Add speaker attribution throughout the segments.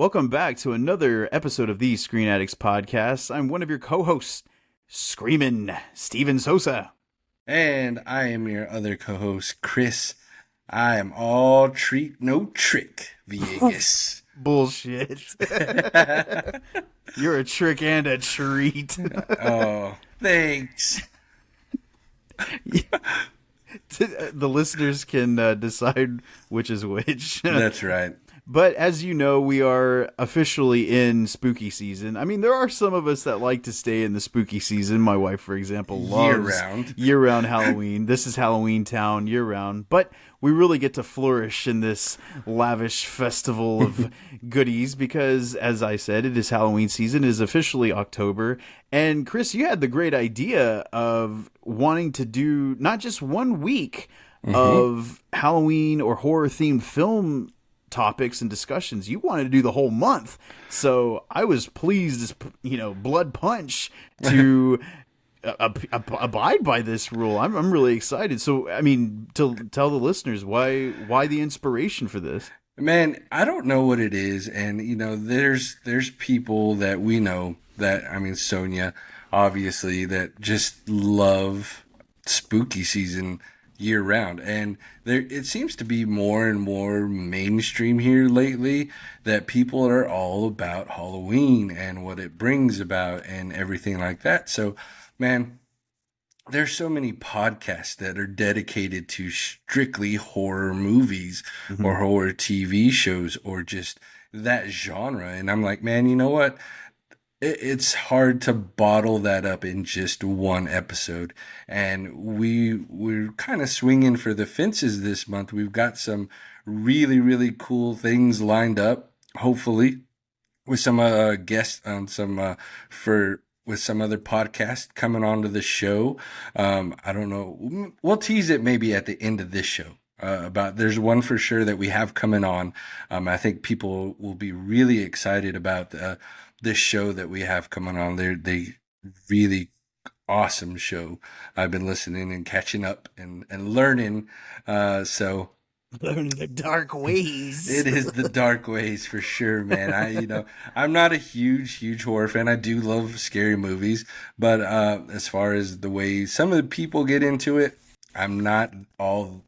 Speaker 1: Welcome back to another episode of the Screen Addicts podcast. I'm one of your co-hosts, Screamin' Steven Sosa.
Speaker 2: And I am your other co-host, Chris. I am all treat, no trick, Viegas.
Speaker 1: Bullshit. You're a trick and a treat.
Speaker 2: Oh, thanks.
Speaker 1: The listeners can decide which is which.
Speaker 2: That's right.
Speaker 1: But as you know, we are officially in spooky season. I mean, there are some of us that like to stay in the spooky season. My wife, for example, loves year-round Halloween. This is Halloween Town year-round. But we really get to flourish in this lavish festival of goodies because, as I said, it is Halloween season. It is officially October. And Chris, you had the great idea of wanting to do not just 1 week of Halloween or horror-themed film topics and discussions. You wanted to do the whole month. So I was pleased as, blood punch to abide by this rule. I'm really excited. So, I mean, to tell the listeners why the inspiration for this.
Speaker 2: Man, I don't know what it is. And, there's people that we know Sonia, obviously, that just love spooky season year round, and it seems to be more and more mainstream here lately that people are all about Halloween and what it brings about and everything like that. So, man, there's so many podcasts that are dedicated to strictly horror movies or horror TV shows or just that genre, and I'm like, man, you know what? It's hard to bottle that up in just one episode. And we're kind of swinging for the fences this month. We've got some really, really cool things lined up, hopefully, with some guests on with some other podcast coming onto the show. I don't know. We'll tease it maybe at the end of this show. There's one for sure that we have coming on. I think people will be really excited about this show that we have coming on. They really awesome show. I've been listening and catching up and learning. So
Speaker 1: learning the dark ways.
Speaker 2: It is the dark ways for sure, man. I'm not a huge horror fan. I do love scary movies, but as far as the way some of the people get into it, I'm not all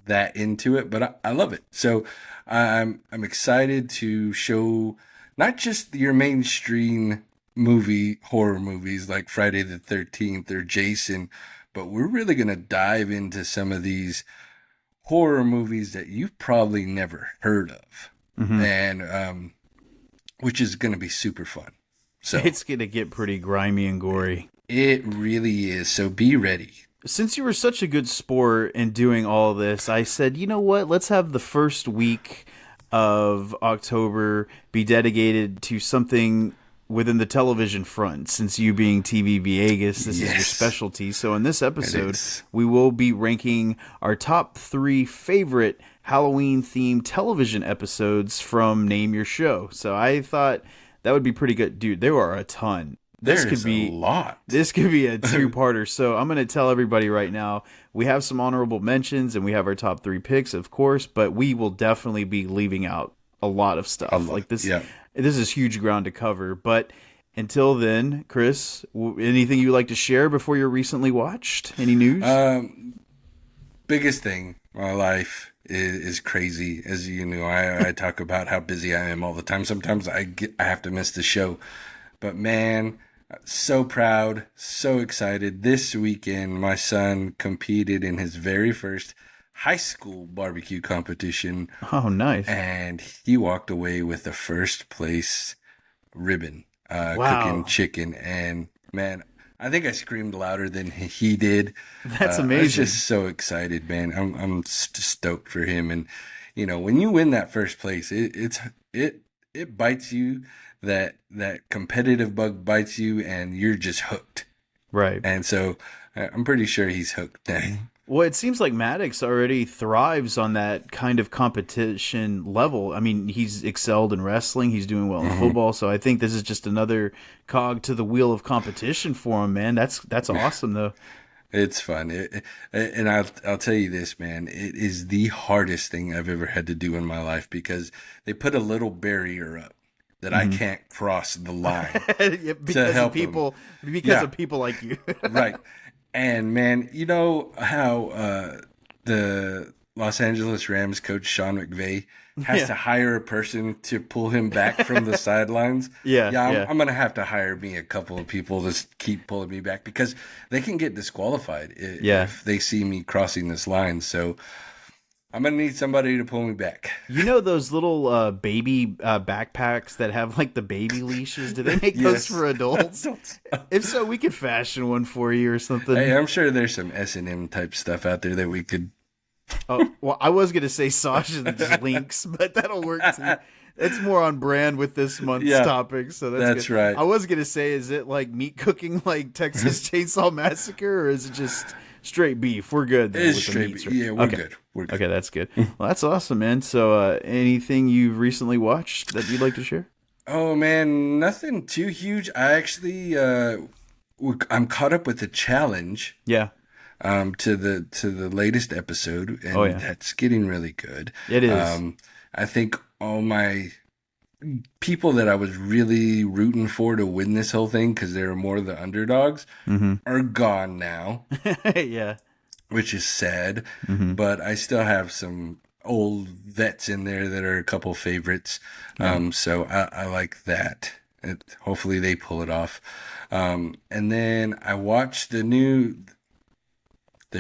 Speaker 2: that into it, but I love it. So I'm excited to show not just your mainstream horror movies like Friday the 13th or Jason, but we're really going to dive into some of these horror movies that you've probably never heard of. And which is going to be super fun. So
Speaker 1: it's going to get pretty grimy and gory.
Speaker 2: It really is. So be ready.
Speaker 1: Since you were such a good sport in doing all this, I said, you know what? Let's have the first week of October be dedicated to something within the television front, since you being TV Viegas, this is your specialty. So in this episode, we will be ranking our top 3 favorite Halloween-themed television episodes from Name Your Show. So I thought that would be pretty good. Dude, there are a ton.
Speaker 2: This could be a lot.
Speaker 1: This could be a 2-parter. So I'm going to tell everybody right now, we have some honorable mentions and we have our top 3 picks, of course, but we will definitely be leaving out a lot of stuff. Like this, This is huge ground to cover. But until then, Chris, anything you'd like to share before you're recently watched? Any news?
Speaker 2: Biggest thing, my life is crazy. As you know, I talk about how busy I am all the time. Sometimes I have to miss the show. But man, so proud, so excited. This weekend, my son competed in his very first high school barbecue competition.
Speaker 1: Oh, nice.
Speaker 2: And he walked away with the first place ribbon, cooking chicken. And man, I think I screamed louder than he did.
Speaker 1: That's amazing.
Speaker 2: I was just so excited, man. I'm stoked for him. And, when you win that first place, it bites you. That competitive bug bites you and you're just hooked.
Speaker 1: Right.
Speaker 2: And so I'm pretty sure he's hooked.
Speaker 1: Well, it seems like Maddox already thrives on that kind of competition level. I mean, he's excelled in wrestling. He's doing well in football. So I think this is just another cog to the wheel of competition for him, man. That's awesome, though.
Speaker 2: It's fun. And I'll tell you this, man. It is the hardest thing I've ever had to do in my life because they put a little barrier up. that I can't cross the line
Speaker 1: because
Speaker 2: to help
Speaker 1: of people,
Speaker 2: them.
Speaker 1: because of people like you.
Speaker 2: Right. And man, you know how the Los Angeles Rams coach Sean McVay has to hire a person to pull him back from the sidelines. I'm going to have to hire me a couple of people to keep pulling me back because they can get disqualified if they see me crossing this line. So I'm going to need somebody to pull me back.
Speaker 1: You know those little baby backpacks that have like the baby leashes? Do they make those for adults? If so, we could fashion one for you or something.
Speaker 2: Hey, I'm sure there's some S&M type stuff out there that we could.
Speaker 1: Oh, well, I was going to say sausage links, but that'll work too. It's more on brand with this month's topic, so that's good.
Speaker 2: Right.
Speaker 1: I was going to say, is it like meat cooking like Texas Chainsaw Massacre, or is it just straight beef? We're good.
Speaker 2: It's straight beef. Yeah, we're good.
Speaker 1: Okay, that's good. Well, that's awesome, man. So anything you've recently watched that you'd like to share?
Speaker 2: Oh, man, nothing too huge. I actually, I'm caught up with the challenge.
Speaker 1: Yeah.
Speaker 2: To the latest episode, and that's getting really good.
Speaker 1: It is.
Speaker 2: I think all my people that I was really rooting for to win this whole thing, because they were more the underdogs, are gone now.
Speaker 1: Yeah.
Speaker 2: Which is sad, but I still have some old vets in there that are a couple favorites. So I like that. Hopefully they pull it off. And then I watched the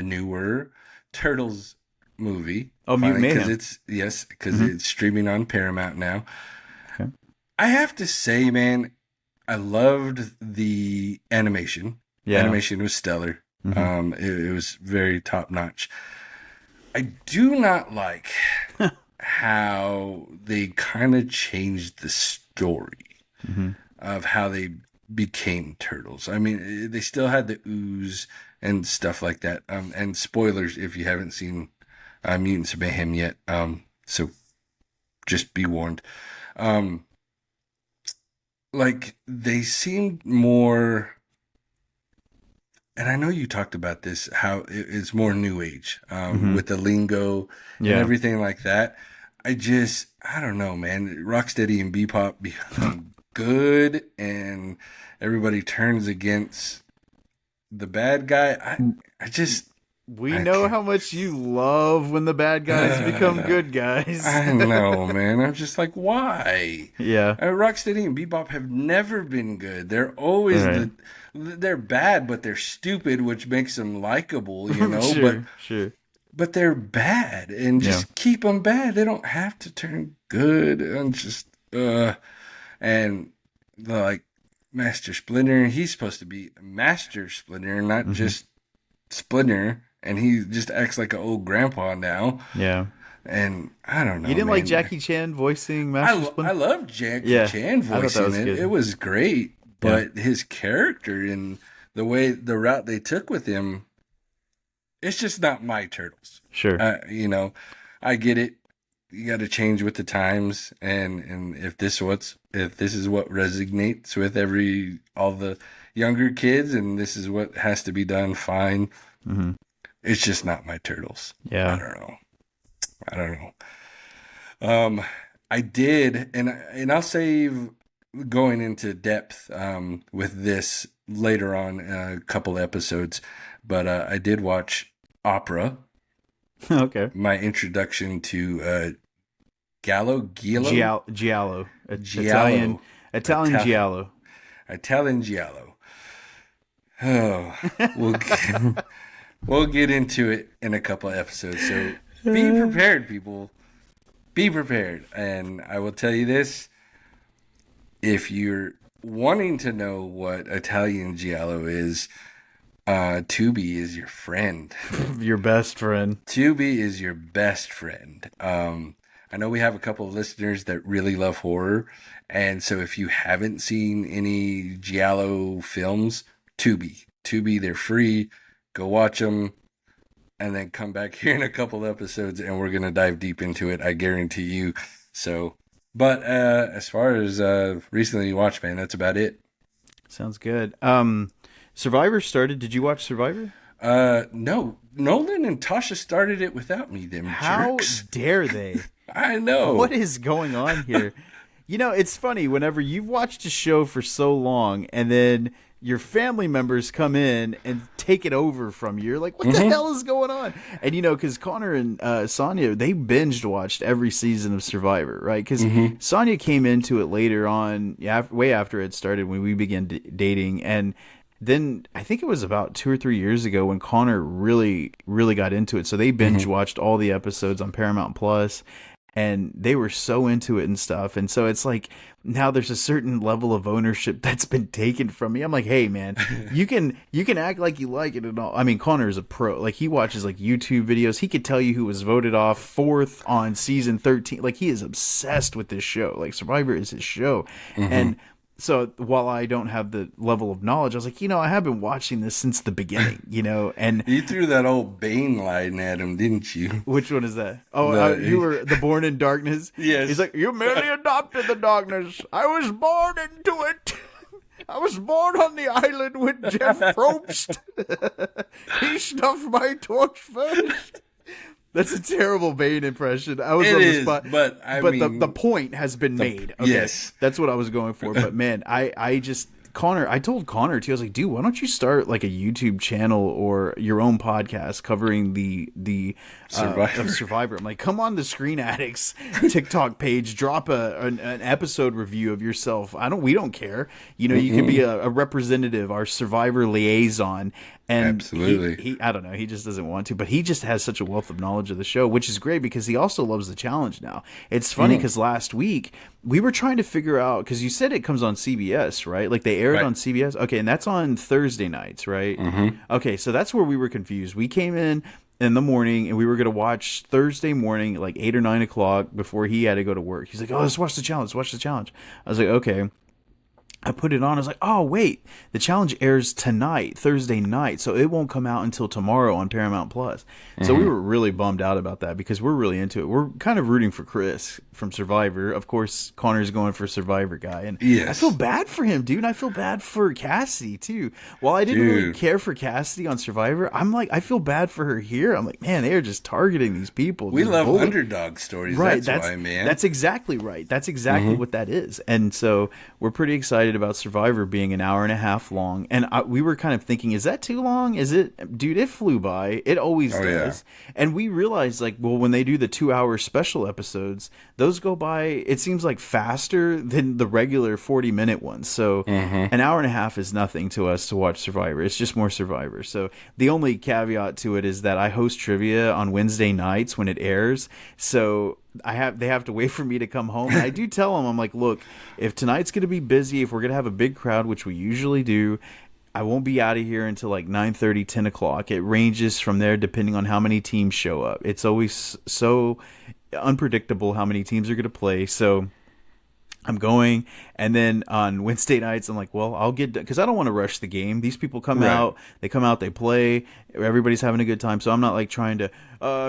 Speaker 2: newer Turtles movie.
Speaker 1: Oh, Mutant Mayhem.
Speaker 2: Because it's streaming on Paramount now. Okay. I have to say, man, I loved the animation. Yeah. Animation was stellar. It was very top notch. I do not like how they kind of changed the story of how they became turtles. I mean, they still had the ooze and stuff like that. And spoilers if you haven't seen Mutants of Mayhem yet. So just be warned. Like they seemed more, and I know you talked about this, how it's more new age with the lingo and everything like that. I don't know, man. Rocksteady and Bebop become good and everybody turns against the bad guy.
Speaker 1: We know how much you love when the bad guys become good guys.
Speaker 2: I know, man. I'm just like, why?
Speaker 1: Yeah.
Speaker 2: Rocksteady and Bebop have never been good. They're always they're bad, but they're stupid, which makes them likable, you know?
Speaker 1: Sure.
Speaker 2: But they're bad, and just keep them bad. They don't have to turn good, and just and like Master Splinter, he's supposed to be Master Splinter, not just Splinter, and he just acts like an old grandpa now. Yeah. And I don't know.
Speaker 1: You didn't like Jackie Chan voicing Master Splinter?
Speaker 2: I love Jackie Chan voicing it. It was great. But his character and the route they took with him, it's just not my Turtles.
Speaker 1: Sure.
Speaker 2: I get it. You got to change with the times, and if this is what resonates with all the younger kids, and this is what has to be done, fine. It's just not my Turtles.
Speaker 1: Yeah.
Speaker 2: I don't know. I did, and I'll save going into depth with this later on a couple episodes, but I did watch Opera.
Speaker 1: Okay.
Speaker 2: My introduction to Giallo.
Speaker 1: Italian Giallo.
Speaker 2: Italian Giallo. Oh, we'll get into it in a couple episodes. So be prepared, people. Be prepared. And I will tell you this. If you're wanting to know what Italian Giallo is, Tubi is your friend.
Speaker 1: Your best friend.
Speaker 2: Tubi is your best friend. I know we have a couple of listeners that really love horror. And so if you haven't seen any Giallo films, Tubi, they're free. Go watch them. And then come back here in a couple episodes and we're going to dive deep into it. I guarantee you. So... But as far as recently watched, man, that's about it.
Speaker 1: Sounds good. Survivor started. Did you watch Survivor?
Speaker 2: No. Nolan and Tasha started it without me, them jerks.
Speaker 1: How dare they?
Speaker 2: I know.
Speaker 1: What is going on here? It's funny whenever you've watched a show for so long and then your family members come in and take it over from you. You're like, what the hell is going on? And, because Connor and Sonia, they binged watched every season of Survivor, right? Because Sonia came into it later on, way after it started when we began dating. And then I think it was about 2 or 3 years ago when Connor really, really got into it. So they binge watched all the episodes on Paramount Plus, and they were so into it and stuff. And so it's like now there's a certain level of ownership that's been taken from me. I'm like, hey man, you can act like you like it and all. I mean, Connor is a pro. Like he watches like YouTube videos. He could tell you who was voted off 4th on season 13. Like he is obsessed with this show. Like Survivor is his show. And so while I don't have the level of knowledge, I was like, I have been watching this since the beginning, and
Speaker 2: you threw that old Bane line at him, didn't you?
Speaker 1: Which one is that? Oh, you were the Born in Darkness.
Speaker 2: Yes.
Speaker 1: He's like, you merely adopted the darkness. I was born into it. I was born on the island with Jeff Probst. He snuffed my torch first. That's a terrible Bane impression. I was on the spot,
Speaker 2: but
Speaker 1: the point has been made. Okay,
Speaker 2: yes,
Speaker 1: that's what I was going for. But man, I just Connor. I told Connor too. I was like, dude, why don't you start like a YouTube channel or your own podcast covering the Survivor? I'm like, come on the Screen Addicts TikTok page, drop an episode review of yourself. We don't care. You can be a representative, our Survivor liaison. And
Speaker 2: absolutely,
Speaker 1: he I don't know, he just doesn't want to, but he just has such a wealth of knowledge of the show, which is great because he also loves the challenge now. It's funny because last week we were trying to figure out, because you said it comes on CBS, right? Like they aired on CBS. Okay, and that's on Thursday nights, right? Okay, so that's where we were confused. We came in the morning and we were going to watch Thursday morning, like 8 or 9 o'clock before he had to go to work. He's like, oh, let's watch the challenge. I was like, okay. I put it on. I was like, oh, wait, the challenge airs tonight, Thursday night, so it won't come out until tomorrow on Paramount Plus. So we were really bummed out about that because we're really into it. We're kind of rooting for Chris from Survivor. Of course, Connor's going for Survivor guy. And I feel bad for him, dude. I feel bad for Cassidy, too. While I didn't really care for Cassidy on Survivor, I'm like, I feel bad for her here. I'm like, man, they are just targeting these people.
Speaker 2: We love underdog stories.
Speaker 1: Right.
Speaker 2: That's why, man.
Speaker 1: That's exactly right. That's exactly what that is. And so we're pretty excited about Survivor being an hour and a half long, and we were kind of thinking, is that too long? Is it? Dude, it flew by. It always does. And we realized, like, well, when they do the 2-hour special episodes, those go by, it seems like faster than the regular 40-minute ones. So an hour and a half is nothing to us to watch Survivor. It's just more Survivor. So the only caveat to it is that I host trivia on Wednesday nights when it airs. So they have to wait for me to come home. And I do tell them, I'm like, look, if tonight's going to be busy, if we're going to have a big crowd, which we usually do, I won't be out of here until like 9:30, 10 o'clock. It ranges from there depending on how many teams show up. It's always so unpredictable how many teams are going to play. So I'm going, and then on Wednesday nights, I'm like, well, I'll get, because I don't want to rush the game. These people come out, they play, everybody's having a good time, so I'm not like trying to,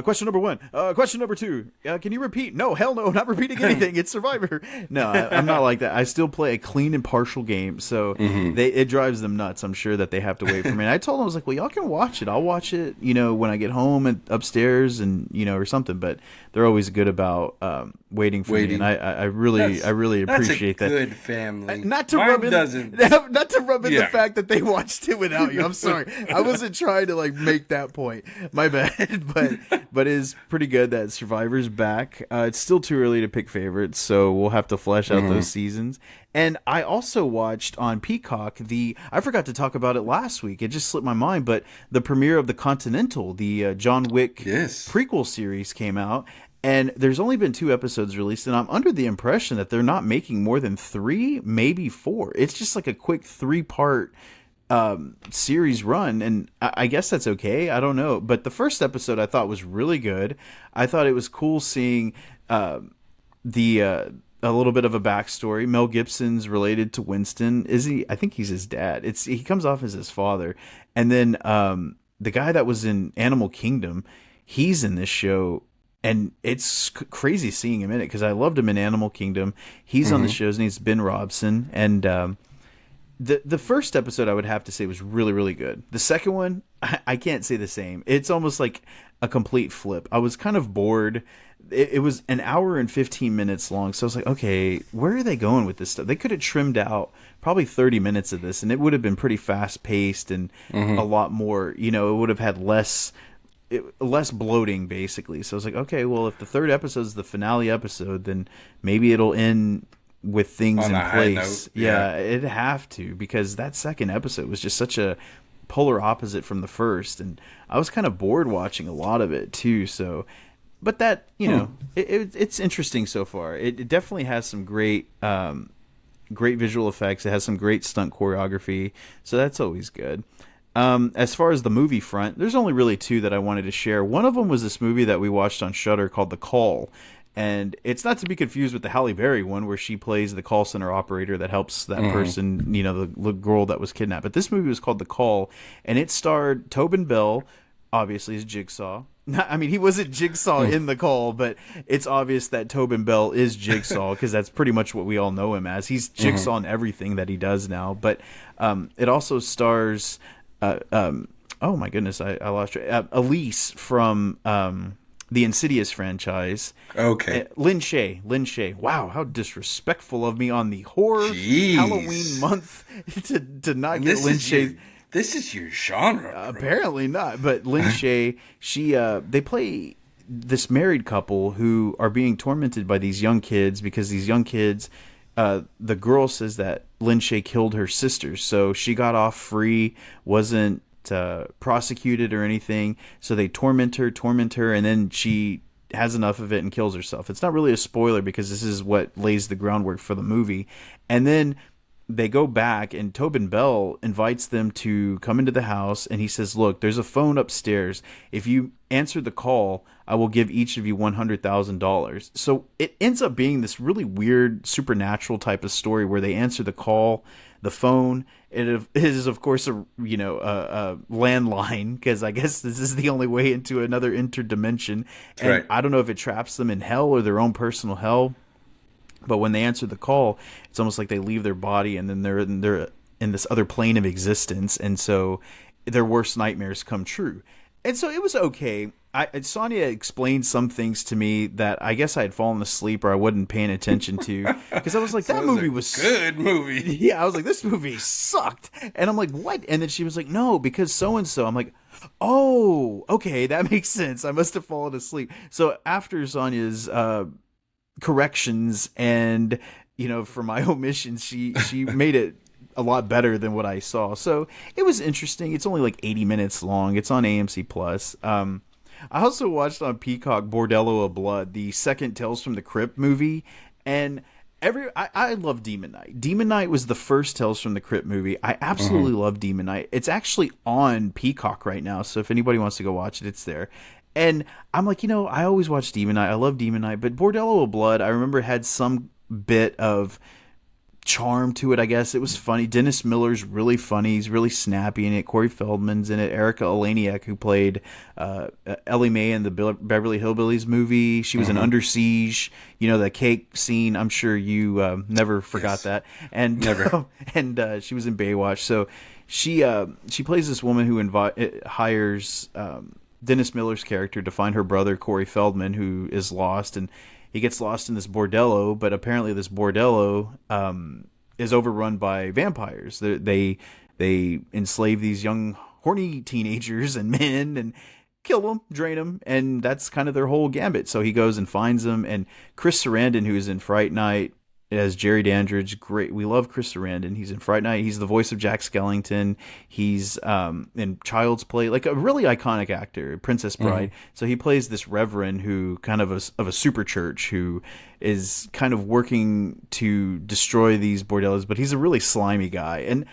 Speaker 1: question number 1, question number 2, can you repeat? No, hell no, not repeating anything, it's Survivor. No, I'm not like that. I still play a clean and partial game, so it drives them nuts. I'm sure that they have to wait for me. And I told them, I was like, well, y'all can watch it. I'll watch it, when I get home and upstairs and, or something, but they're always good about waiting for me, and I really appreciate that.
Speaker 2: Good family.
Speaker 1: Not to rub in the fact that they watched it without you. I'm sorry. I wasn't trying to like make that point. My bad. But it is pretty good that Survivor's back. It's still too early to pick favorites, so we'll have to flesh out those seasons. And I also watched on Peacock I forgot to talk about it last week. It just slipped my mind, but the premiere of The Continental, the John Wick prequel series came out. And there's only been 2 episodes released, and I'm under the impression that they're not making more than 3, maybe 4. It's just like a quick 3-part series run, and I guess that's okay. I don't know. But the first episode I thought was really good. I thought it was cool seeing a little bit of a backstory. Mel Gibson's related to Winston. I think he's his dad. He comes off as his father. And then the guy that was in Animal Kingdom, he's in this show. And it's crazy seeing him in it because I loved him in Animal Kingdom. He's on the shows, and he's Ben Robson. And The first episode I would have to say was really, really good. The second one, I can't say the same. It's almost like a complete flip. I was kind of bored. It was an hour and 15 minutes long, so I was like, okay, where are they going with this stuff? They could have trimmed out probably 30 minutes of this, and it would have been pretty fast-paced and a lot more, it would have had less bloating, basically. So I was like, okay, well, if the third episode is the finale episode, then maybe it'll end with things in place. Yeah, it'd have to, because that second episode was just such a polar opposite from the first, and I was kind of bored watching a lot of it too. So, but that it's interesting so far. It definitely has some great visual effects. It has some great stunt choreography, so that's always good. As far as the movie front, there's only really two that I wanted to share. One of them was this movie that we watched on Shudder called The Call. And it's not to be confused with the Halle Berry one, where she plays the call center operator that helps that person, the girl that was kidnapped. But this movie was called The Call, and it starred Tobin Bell, obviously, as Jigsaw. I mean, he wasn't Jigsaw in The Call, but it's obvious that Tobin Bell is Jigsaw, because that's pretty much what we all know him as. He's Jigsaw in everything that he does now. But it also stars, oh my goodness, I lost her. Elise from the Insidious franchise.
Speaker 2: Okay.
Speaker 1: Lin Shaye. Wow, how disrespectful of me on the horror Halloween month to not get Lin Shaye.
Speaker 2: This is your genre.
Speaker 1: Apparently not. But Lin Shaye, they play this married couple who are being tormented by these young kids, because these young kids, the girl says that Lin Shaye killed her sisters, so she got off free, wasn't prosecuted or anything, so they torment her, and then she has enough of it and kills herself. It's not really a spoiler, because this is what lays the groundwork for the movie. And then they go back, and Tobin Bell invites them to come into the house, and he says, look, there's a phone upstairs. If you answer the call, I will give each of you $100,000. So it ends up being this really weird supernatural type of story where they answer the call, the phone. It is, of course, a landline, because I guess this is the only way into another interdimension. And right. I don't know if it traps them in hell or their own personal hell. But when they answer the call, it's almost like they leave their body, and then they're in this other plane of existence, and so their worst nightmares come true. And so it was okay. Sonia explained some things to me that I guess I had fallen asleep or I wasn't paying attention to, because I was like, that movie was
Speaker 2: good movie.
Speaker 1: Yeah, I was like, this movie sucked. And I'm like, what? And then she was like, no, because so-and-so. I'm like, oh, okay, that makes sense. I must have fallen asleep. So after Sonia's corrections and, for my omissions, she made it a lot better than what I saw. So it was interesting. It's only like 80 minutes long. It's on AMC Plus. I also watched on Peacock Bordello of Blood, the second Tales from the Crypt movie, and I love Demon Knight. Demon Knight was the first Tales from the Crypt movie. I absolutely love Demon Knight. It's actually on Peacock right now, so if anybody wants to go watch it, it's there. And I'm like, I always watch Demon Knight. I love Demon Knight, but Bordello of Blood, I remember, had some bit of charm to it, I guess. It was funny. Dennis Miller's really funny. He's really snappy in it. Corey Feldman's in it. Erica Eleniak, who played Ellie Mae in the Beverly Hillbillies movie. She was in Under Siege. The cake scene. I'm sure you never forgot that. And
Speaker 2: never.
Speaker 1: And she was in Baywatch. So she plays this woman who hires Dennis Miller's character to find her brother, Corey Feldman, who is lost, and he gets lost in this bordello, but apparently this bordello is overrun by vampires. They enslave these young, horny teenagers and men and kill them, drain them, and that's kind of their whole gambit. So he goes and finds them, and Chris Sarandon, who's in Fright Night as Jerry Dandridge, great. We love Chris Sarandon. He's in Fright Night. He's the voice of Jack Skellington. He's in Child's Play, like a really iconic actor, Princess Bride. So he plays this reverend who kind of a super church who is kind of working to destroy these bordellos, but he's a really slimy guy. And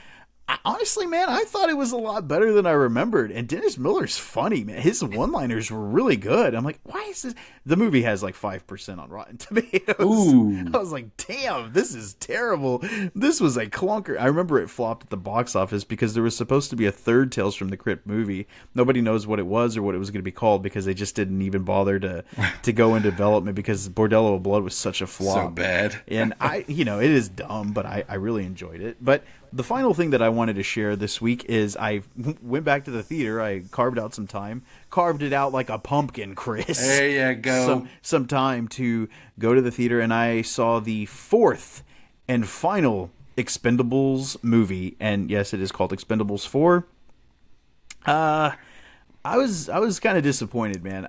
Speaker 1: honestly, man, I thought it was a lot better than I remembered. And Dennis Miller's funny, man. His one-liners were really good. I'm like, why is this? The movie has like 5% on Rotten Tomatoes.
Speaker 2: Ooh.
Speaker 1: I was like, damn, this is terrible. This was a clunker. I remember it flopped at the box office because there was supposed to be a third Tales from the Crypt movie. Nobody knows what it was or what it was going to be called, because they just didn't even bother to go into development, because Bordello of Blood was such a flop.
Speaker 2: So bad.
Speaker 1: And it is dumb, but I really enjoyed it. But the final thing that I wanted to share this week is I went back to the theater. I carved out some time, carved it out like a pumpkin, Chris.
Speaker 2: There you go.
Speaker 1: Some time to go to the theater, and I saw the fourth and final Expendables movie, and yes, it is called Expendables 4. I was kind of disappointed, man.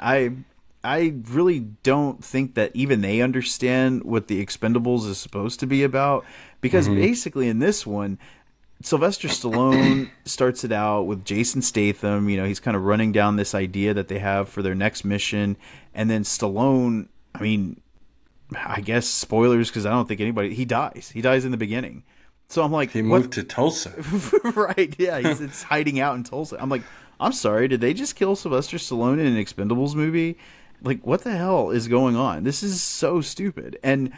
Speaker 1: I really don't think that even they understand what the Expendables is supposed to be about, because basically in this one, Sylvester Stallone starts it out with Jason Statham. You know, he's kind of running down this idea that they have for their next mission, and then Stallone, I mean, I guess spoilers, because I don't think he dies. He dies in the beginning. So I'm like,
Speaker 2: he moved to Tulsa.
Speaker 1: Right, yeah, it's hiding out in Tulsa. I'm like, I'm sorry, did they just kill Sylvester Stallone in an Expendables movie? Like, what the hell is going on? This is so stupid. And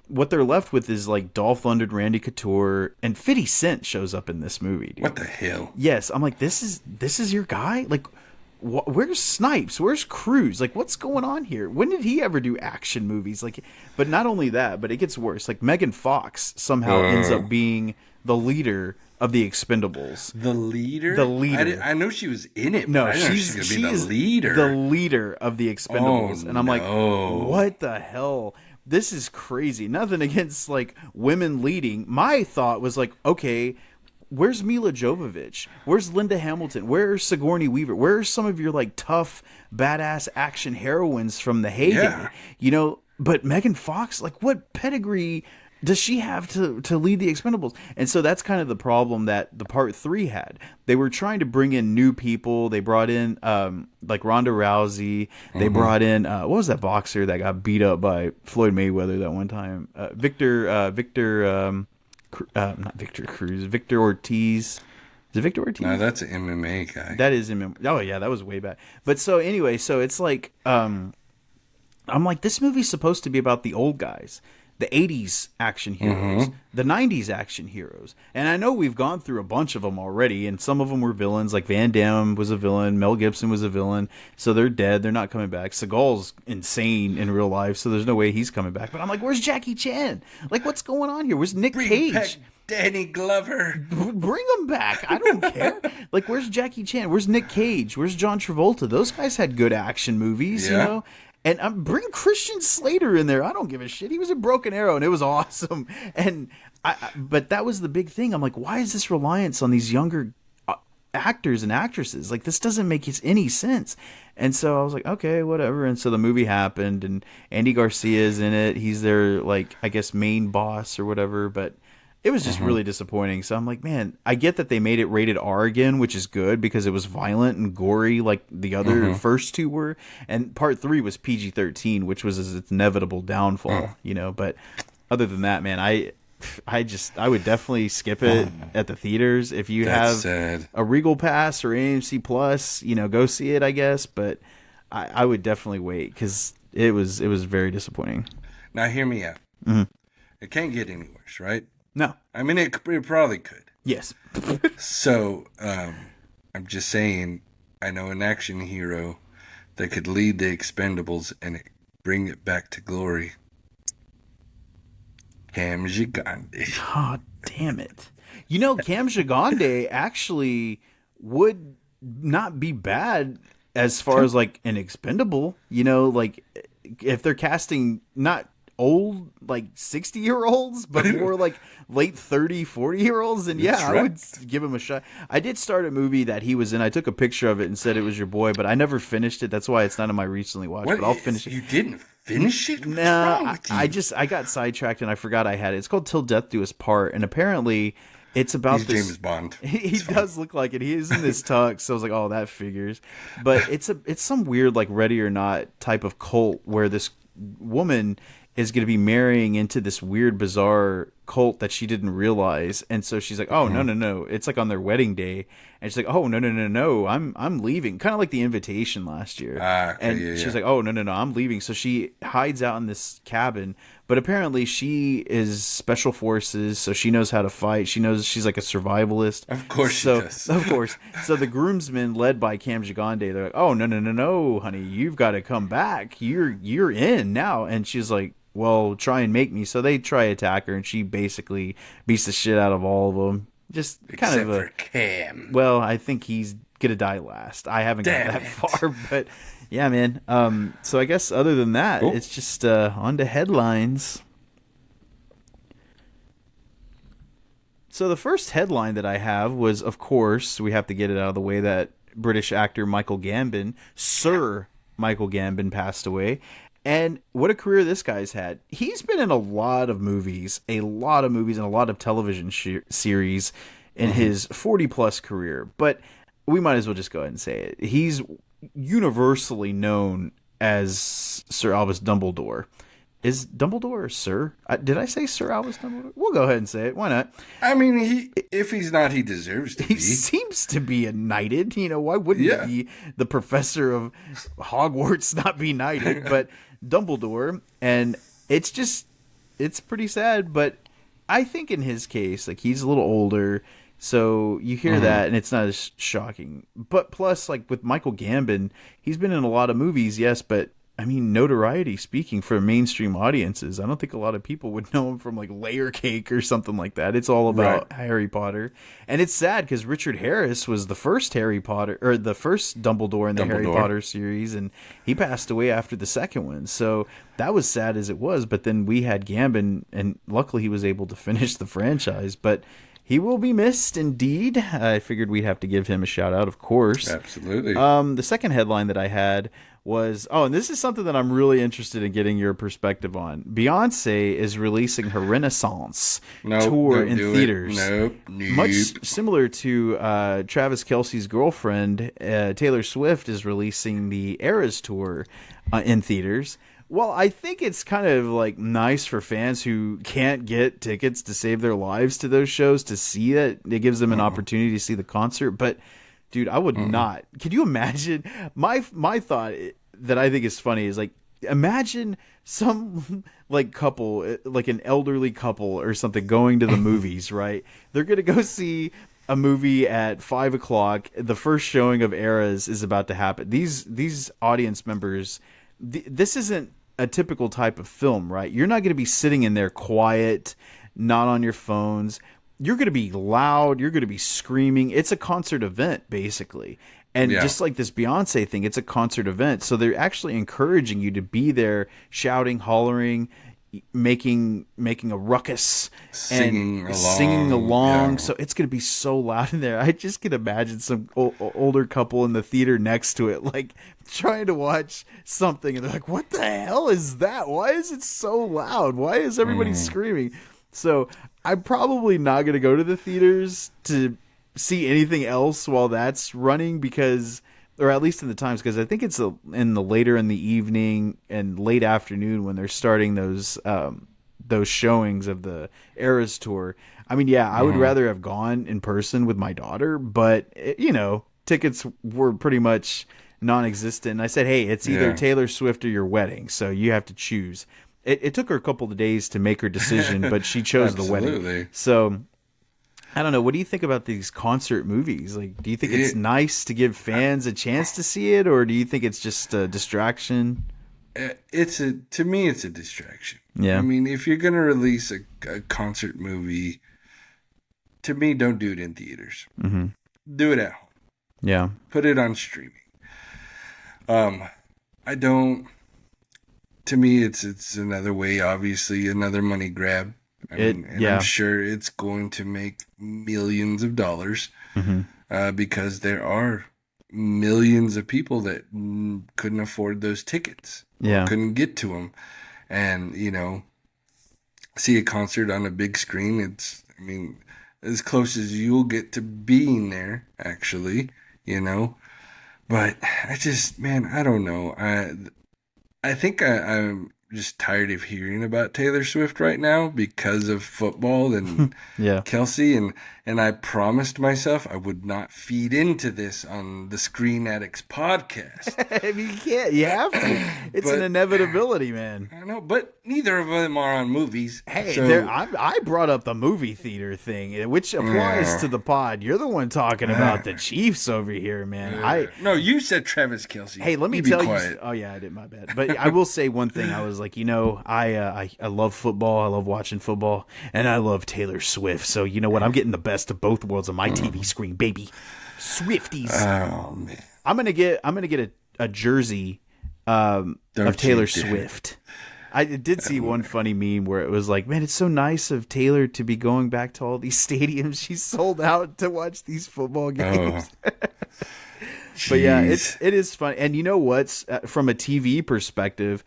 Speaker 1: what they're left with is like Dolph Lundgren, Randy Couture, and 50 Cent shows up in this movie, dude.
Speaker 2: What the hell?
Speaker 1: Yes, I'm like, this is your guy? Like, where's Snipes? Where's Cruz? Like, what's going on here? When did he ever do action movies? Like, but not only that, but it gets worse. Like, Megan Fox somehow ends up being the leader of the Expendables.
Speaker 2: The leader?
Speaker 1: The leader.
Speaker 2: I know she was in it.
Speaker 1: No,
Speaker 2: but I didn't know she was going to be the leader.
Speaker 1: The leader of the Expendables. And I'm like,
Speaker 2: no.
Speaker 1: What the hell? This is crazy. Nothing against, like, women leading. My thought was like, okay, where's Mila Jovovich? Where's Linda Hamilton? Where's Sigourney Weaver? Where's some of your, like, tough, badass action heroines from the heyday?
Speaker 2: Yeah.
Speaker 1: You know, but Megan Fox, like, what pedigree does she have to lead the Expendables? And so that's kind of the problem that the part 3 had. They were trying to bring in new people. They brought in like Ronda Rousey. They brought in what was that boxer that got beat up by Floyd Mayweather that one time? Not Victor Cruz. Victor Ortiz. Is it Victor Ortiz?
Speaker 2: No, that's an MMA guy.
Speaker 1: That is MMA. Oh yeah, that was way back. But so anyway, so it's like I'm like, this movie's supposed to be about the old guys. The 80s action heroes, the 90s action heroes. And I know we've gone through a bunch of them already, and some of them were villains, like Van Damme was a villain, Mel Gibson was a villain, so they're dead, they're not coming back. Seagal's insane in real life, so there's no way he's coming back. But I'm like, where's Jackie Chan? Like, what's going on here? Where's Nick Cage?
Speaker 2: Back Danny Glover.
Speaker 1: Bring him back. I don't care. Like, where's Jackie Chan? Where's Nick Cage? Where's John Travolta? Those guys had good action movies, you know? And bring Christian Slater in there. I don't give a shit. He was in Broken Arrow, and it was awesome. But that was the big thing. I'm like, why is this reliance on these younger actors and actresses? Like, this doesn't make any sense. And so I was like, okay, whatever. And so the movie happened, and Andy Garcia's in it. He's their, like, I guess, main boss or whatever. But it was just really disappointing. So I'm like, man, I get that they made it rated R again, which is good because it was violent and gory like the other first two were. And part 3 was PG-13, which was its inevitable downfall, you know. But other than that, man, I would definitely skip it at the theaters. If you have a Regal Pass or AMC Plus, you know, go see it, I guess. But I would definitely wait because it was very disappointing.
Speaker 2: Now, hear me out. It can't get any worse, right?
Speaker 1: No.
Speaker 2: I mean, it probably could.
Speaker 1: Yes.
Speaker 2: So, I'm just saying, I know an action hero that could lead the Expendables and bring it back to glory. Cam Gigande.
Speaker 1: Oh, damn it. You know, Cam Gigande actually would not be bad as far as, like, an expendable. You know, like, if they're casting not old, like 60-year-olds, but more like late 30, 40-year-olds, and yeah, I would give him a shot. I did start a movie that he was in. I took a picture of it and said it was your boy, but I never finished it. That's why it's not in my recently watched. But I'll finish it.
Speaker 2: You didn't finish it?
Speaker 1: No, I got sidetracked and I forgot I had it. It's called Till Death Do Us Part, and apparently it's about
Speaker 2: He's
Speaker 1: this.
Speaker 2: James Bond.
Speaker 1: He does look like it. He is in this tux, so I was like, oh, that figures. But it's some weird, like, Ready or Not type of cult where this woman is going to be marrying into this weird, bizarre cult that she didn't realize. And so she's like, oh, no. It's like on their wedding day. And she's like, oh, no. I'm leaving. Kind of like The Invitation last year. She's like, oh, no. I'm leaving. So she hides out in this cabin. But apparently she is special forces, so she knows how to fight. She knows she's like a survivalist.
Speaker 2: Of course she does.
Speaker 1: Of course. So the groomsmen, led by Cam Gigande, they're like, oh, no, honey. You've got to come back. You're in now. And she's like, well, try and make me. So they try to attack her, and she basically beats the shit out of all of them. Just kind
Speaker 2: Except
Speaker 1: of
Speaker 2: for Cam.
Speaker 1: Well, I think he's gonna die last. I haven't got that far, but yeah, man. So I guess other than that, it's just on to headlines. So the first headline that I have was, of course, we have to get it out of the way, that British actor Michael Gambon, Sir Michael Gambon, passed away. And what a career this guy's had. He's been in a lot of movies, and a lot of television series in his 40-plus career. But we might as well just go ahead and say it. He's universally known as Sir Albus Dumbledore. Is Dumbledore or Sir? Did I say Sir Albus Dumbledore? We'll go ahead and say it. Why not?
Speaker 2: I mean, if he's not, he deserves to be.
Speaker 1: He seems to be a knighted. Why wouldn't he, the professor of Hogwarts, not be knighted? But Dumbledore, and it's pretty sad. But I think in his case, like, he's a little older, so you hear that, and it's not as shocking. But plus, like, with Michael Gambon, he's been in a lot of movies, yes, but I mean, notoriety speaking for mainstream audiences, I don't think a lot of people would know him from like Layer Cake or something like that. It's all about Harry Potter. And it's sad because Richard Harris was the first Harry Potter, or the first Dumbledore in the Harry Potter series, and he passed away after the second one. So that was sad as it was, but then we had Gambon, and luckily he was able to finish the franchise. But he will be missed indeed. I figured we'd have to give him a shout out, of course.
Speaker 2: Absolutely.
Speaker 1: The second headline that I had was, and this is something that I'm really interested in getting your perspective on. Beyonce is releasing her Renaissance tour in theaters. Much similar to Travis Kelce's girlfriend, Taylor Swift, is releasing the Eras tour in theaters. Well, I think it's kind of like nice for fans who can't get tickets to save their lives to those shows to see that. It gives them an opportunity to see the concert. But dude, I would not. Can you imagine? My thought that I think is funny is, like, imagine some like couple, like an elderly couple or something, going to the movies, right? They're going to go see a movie at 5:00. The first showing of Eras is about to happen. These audience members, this isn't a typical type of film, right? You're not going to be sitting in there quiet, not on your phones. You're going to be loud. You're going to be screaming. It's a concert event, basically. And just like this Beyonce thing, it's a concert event. So they're actually encouraging you to be there, shouting, hollering, making a ruckus,
Speaker 2: singing
Speaker 1: along. Yeah. So it's going to be so loud in there. I just can imagine some older couple in the theater next to it, like, trying to watch something, and they're like, what the hell is that? Why is it so loud? Why is everybody screaming? So I'm probably not going to go to the theaters to see anything else while that's running, because, or at least in the times, because I think it's in the later in the evening and late afternoon when they're starting those showings of the Eras tour. I mean, yeah, I would rather have gone in person with my daughter, but tickets were pretty much non-existent. And I said, hey, it's either Taylor Swift or your wedding, so you have to choose. It took her a couple of days to make her decision, but she chose the wedding. So I don't know. What do you think about these concert movies? Like, do you think it's nice to give fans a chance to see it, or do you think it's just a distraction?
Speaker 2: To me, it's a distraction.
Speaker 1: Yeah.
Speaker 2: I mean, if you're going to release a concert movie, to me, don't do it in theaters.
Speaker 1: Mm-hmm.
Speaker 2: Do it at home.
Speaker 1: Yeah.
Speaker 2: Put it on streaming. To me, it's another way, obviously, another money grab. I'm sure it's going to make millions of dollars, because there are millions of people that couldn't afford those tickets, couldn't get to them, and see a concert on a big screen. It's, I mean, as close as you'll get to being there, actually, But I don't know. I think I'm just tired of hearing about Taylor Swift right now because of football and Kelsey, and I promised myself I would not feed into this on the Screen Addicts podcast.
Speaker 1: I mean, you can't. You have to. It's an inevitability, man.
Speaker 2: I know, but neither of them are on movies.
Speaker 1: Hey,
Speaker 2: so...
Speaker 1: I brought up the movie theater thing, which applies to the pod. You're the one talking about the Chiefs over here, man.
Speaker 2: No, you said Travis Kelce.
Speaker 1: Hey, let me tell you. Oh yeah, I did, my bad. But I will say one thing. I was like, I love football. I love watching football, and I love Taylor Swift. So you know what? I'm getting the best of both worlds on my TV screen, baby. Swifties.
Speaker 2: Oh man,
Speaker 1: I'm gonna get a jersey of Taylor Swift. I did see one funny meme where it was like, man, it's so nice of Taylor to be going back to all these stadiums. She's sold out to watch these football games. But yeah, it is fun. And you know what's from a TV perspective,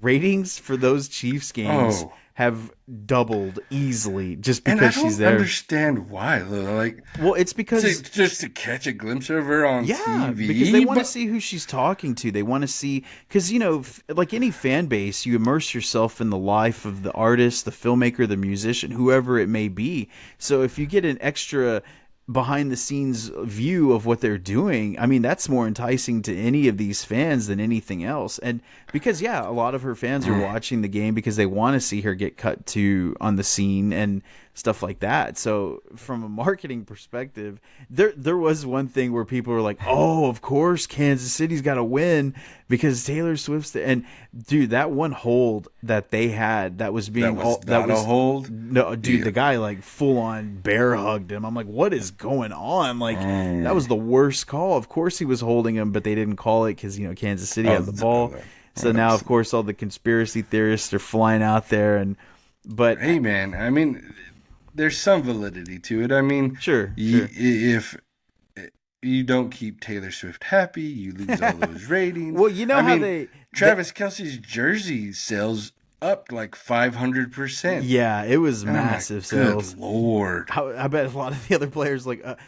Speaker 1: ratings for those Chiefs games have doubled easily just because she's there.
Speaker 2: I don't understand why though. Like,
Speaker 1: well, it's because
Speaker 2: just to catch a glimpse of her on TV.
Speaker 1: Because they want to see who she's talking to. They want to see, because like any fan base, you immerse yourself in the life of the artist, the filmmaker, the musician, whoever it may be. So if you get an extra behind the scenes view of what they're doing, I mean, that's more enticing to any of these fans than anything else. And because a lot of her fans are watching the game because they want to see her get cut to on the scene and stuff like that. So from a marketing perspective, there was one thing where people were like, oh, of course Kansas City's got to win because Taylor Swift's there. And dude, that one hold that they had, that was a hold. No, dude, the guy like full on bear hugged him. I'm like, what is going on? Like that was the worst call. Of course he was holding him, but they didn't call it because Kansas City had the ball. So now, of course, all the conspiracy theorists are flying out there. But
Speaker 2: hey, man, I mean, there's some validity to it. I mean,
Speaker 1: sure.
Speaker 2: If you don't keep Taylor Swift happy, you lose all those ratings.
Speaker 1: Well,
Speaker 2: Travis Kelce's jersey sales up like 500%.
Speaker 1: Yeah, it was massive sales.
Speaker 2: Good Lord.
Speaker 1: I bet a lot of the other players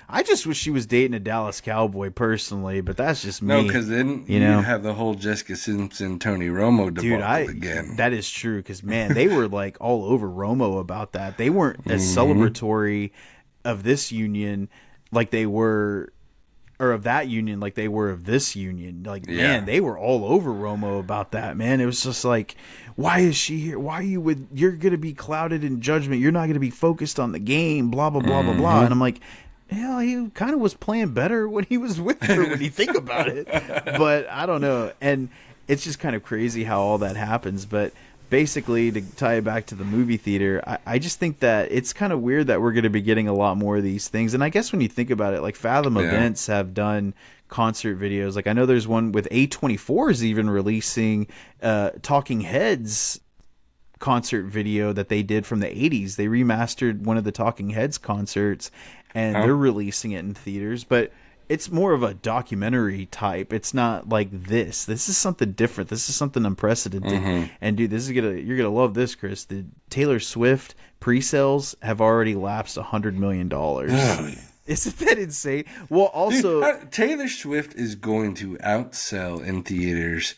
Speaker 1: I just wish she was dating a Dallas Cowboy personally, but that's just me.
Speaker 2: No, because then you have the whole Jessica Simpson, Tony Romo debacle again.
Speaker 1: That is true, because man, they were like all over Romo about that. They weren't as celebratory of this union like they were, or of that union like they were of this union. Like, man, they were all over Romo about that, man. It was just like, why is she here? Why are you you're going to be clouded in judgment. You're not going to be focused on the game, blah, blah, blah, blah, blah. And I'm like, hell, he kind of was playing better when he was with her when you think about it. But I don't know. And it's just kind of crazy how all that happens. But basically, to tie it back to the movie theater, I just think that it's kind of weird that we're going to be getting a lot more of these things. And I guess when you think about it, like Fathom Events have done concert videos. Like I know there's one with A24 is even releasing Talking Heads concert video that they did from the 80s. They remastered one of the Talking Heads concerts and they're releasing it in theaters. But it's more of a documentary type. It's not like this. This is something different. This is something unprecedented. And dude, you're gonna love this, Chris. The Taylor Swift pre-sales have already lapsed $100 million. Isn't that insane? Well, also,
Speaker 2: dude, Taylor Swift is going to outsell in theaters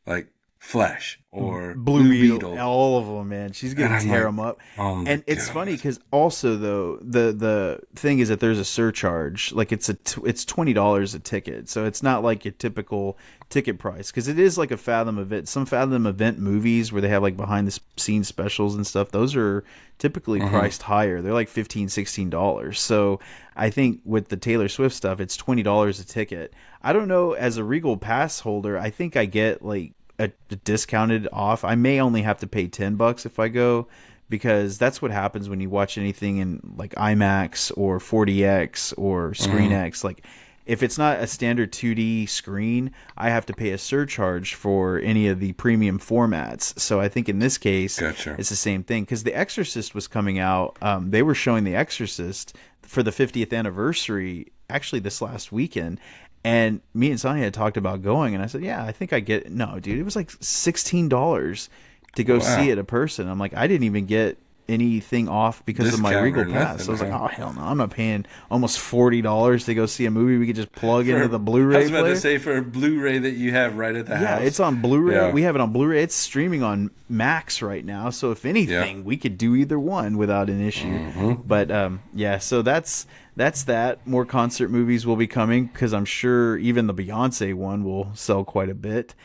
Speaker 2: like Flash or Blue Beetle.
Speaker 1: All of them, man. She's going to tear them up. And it's funny because also, though, the thing is that there's a surcharge. Like it's $20 a ticket. So it's not like your typical ticket price, because it is like a Fathom event. Some Fathom event movies where they have like behind the scenes specials and stuff, those are typically priced higher. They're like $15, $16. So I think with the Taylor Swift stuff, it's $20 a ticket. I don't know, as a Regal pass holder, I think I get like a discounted off. I may only have to pay $10 if I go, because that's what happens when you watch anything in like IMAX or 40X or ScreenX. Like if it's not a standard 2D screen, I have to pay a surcharge for any of the premium formats. So I think in this case, it's the same thing, because The Exorcist was coming out. They were showing The Exorcist for the 50th anniversary actually this last weekend. And me and Sonia had talked about going, and I said, yeah, I think I get it. No, dude, it was like $16 to go see it a person. I'm like, I didn't even get anything off because of my Regal pass. So I was like, oh, hell no, I'm not paying almost $40 to go see a movie we could just plug into the Blu-ray
Speaker 2: I was about
Speaker 1: player.
Speaker 2: to say, for a Blu-ray that you have right at the house.
Speaker 1: Yeah, it's on Blu-ray. Yeah. We have it on Blu-ray. It's streaming on Max right now. So if anything, we could do either one without an issue. But yeah, so that's that. More concert movies will be coming, because I'm sure even the Beyonce one will sell quite a bit.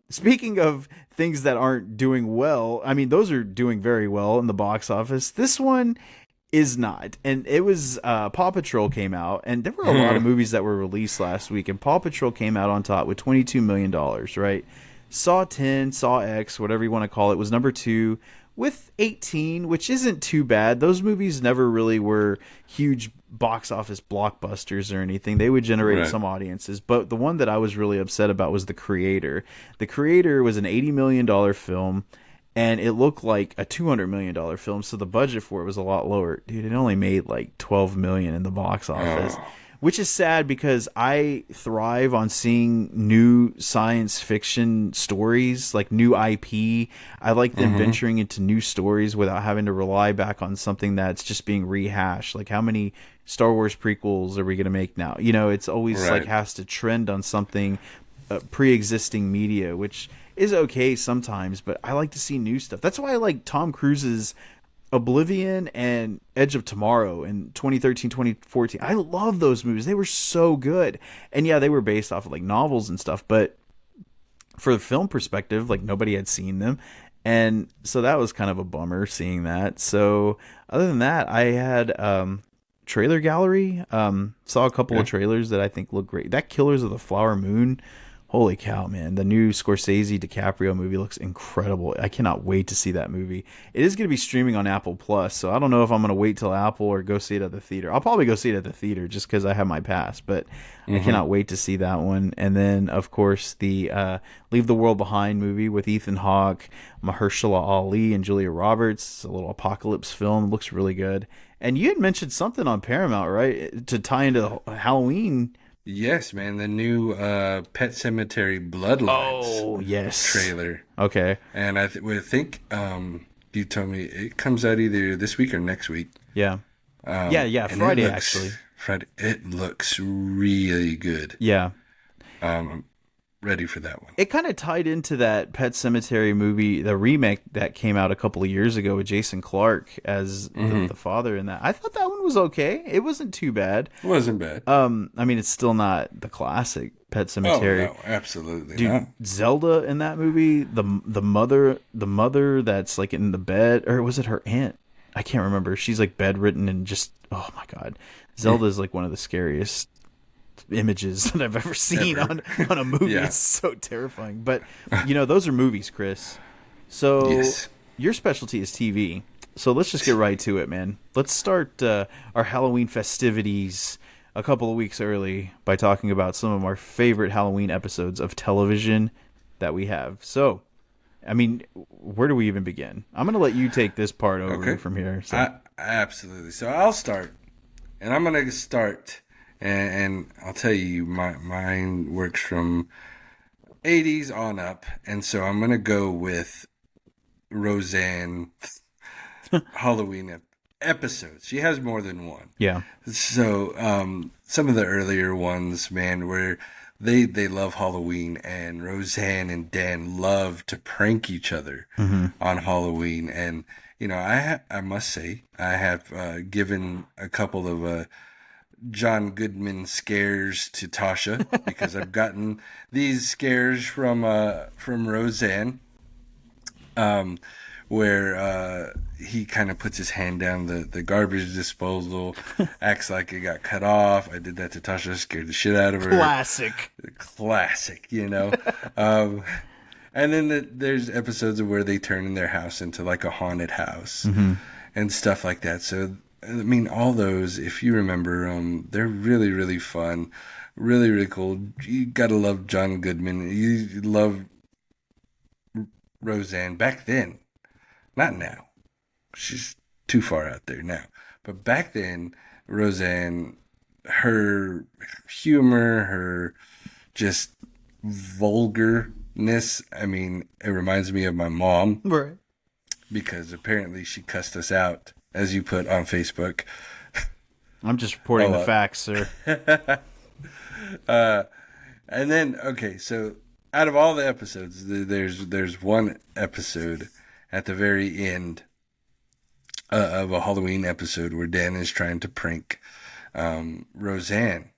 Speaker 1: Speaking of things that aren't doing well, I mean, those are doing very well in the box office. This one is not. And it was Paw Patrol came out, and there were a lot of movies that were released last week, and Paw Patrol came out on top with $22 million, right? Saw 10, Saw X, whatever you want to call it, was number 2 with 18, which isn't too bad. Those movies never really were huge box office blockbusters or anything. They would generate some audiences, but the one that I was really upset about was The Creator. The Creator was an $80 million film, and it looked like a $200 million film, so the budget for it was a lot lower. Dude, it only made like $12 million in the box office. Which is sad because I thrive on seeing new science fiction stories, like new IP. I like them venturing into new stories without having to rely back on something that's just being rehashed. Like, how many Star Wars prequels are we going to make now? You know, it's always like has to trend on something pre-existing media, which is okay sometimes, but I like to see new stuff. That's why I like Tom Cruise's Oblivion and Edge of Tomorrow in 2013, 2014. I love those movies. They were so good. And yeah, they were based off of like novels and stuff, but for the film perspective, like nobody had seen them. And so that was kind of a bummer seeing that. So other than that, I had Trailer Gallery. Saw a couple of trailers that I think look great. That Killers of the Flower Moon, holy cow, man. The new Scorsese DiCaprio movie looks incredible. I cannot wait to see that movie. It is going to be streaming on Apple Plus, so I don't know if I'm going to wait till Apple or go see it at the theater. I'll probably go see it at the theater just because I have my pass, but I cannot wait to see that one. And then, of course, the Leave the World Behind movie with Ethan Hawke, Mahershala Ali, and Julia Roberts. It's a little apocalypse film. It looks really good. And you had mentioned something on Paramount, right, to tie into Halloween.
Speaker 2: Yes, man, the new Pet Sematary Bloodlines trailer.
Speaker 1: Okay.
Speaker 2: And I think you told me it comes out either this week or next week.
Speaker 1: Yeah. Friday, actually.
Speaker 2: Friday. It looks really good.
Speaker 1: Yeah.
Speaker 2: Ready for that one.
Speaker 1: It kind of tied into that Pet Sematary movie, the remake that came out a couple of years ago with Jason Clarke as the father in that. I thought that one was okay. It wasn't too bad.
Speaker 2: It wasn't bad.
Speaker 1: I mean, it's still not the classic Pet Sematary.
Speaker 2: Oh, no, absolutely
Speaker 1: Dude,
Speaker 2: not.
Speaker 1: Zelda in that movie, the mother that's like in the bed, or was it her aunt? I can't remember. She's like bedridden and just, oh my God. Zelda is like one of the scariest images that I've ever seen on a movie. It's so terrifying. But those are movies, Chris. So your specialty is TV. So let's just get right to it, man. Let's start our Halloween festivities a couple of weeks early by talking about some of our favorite Halloween episodes of television that we have. So, I mean, where do we even begin? I'm going to let you take this part over from here. So.
Speaker 2: Absolutely. So I'll start, and I'm going to start. And I'll tell you, mine works from 80s on up. And so I'm going to go with Roseanne Halloween episodes. She has more than one.
Speaker 1: Yeah.
Speaker 2: So some of the earlier ones, man, where they love Halloween, and Roseanne and Dan love to prank each other on Halloween. And, I must say, I have given a couple of John Goodman scares to Tasha because I've gotten these scares from Roseanne, where he kind of puts his hand down the garbage disposal, acts like it got cut off. I did that to Tasha, scared the shit out of her. Classic, and then there's episodes of where they turn their house into like a haunted house and stuff like that. So I mean, all those, if you remember, they're really, really fun, really, really cool. You gotta love John Goodman. You love Roseanne back then, not now. She's too far out there now. But back then, Roseanne, her humor, her just vulgarness. I mean, it reminds me of my mom,
Speaker 1: right?
Speaker 2: Because apparently she cussed us out, as you put on Facebook.
Speaker 1: I'm just reporting the facts, sir.
Speaker 2: And then, so out of all the episodes, there's one episode at the very end of a Halloween episode where Dan is trying to prank Roseanne.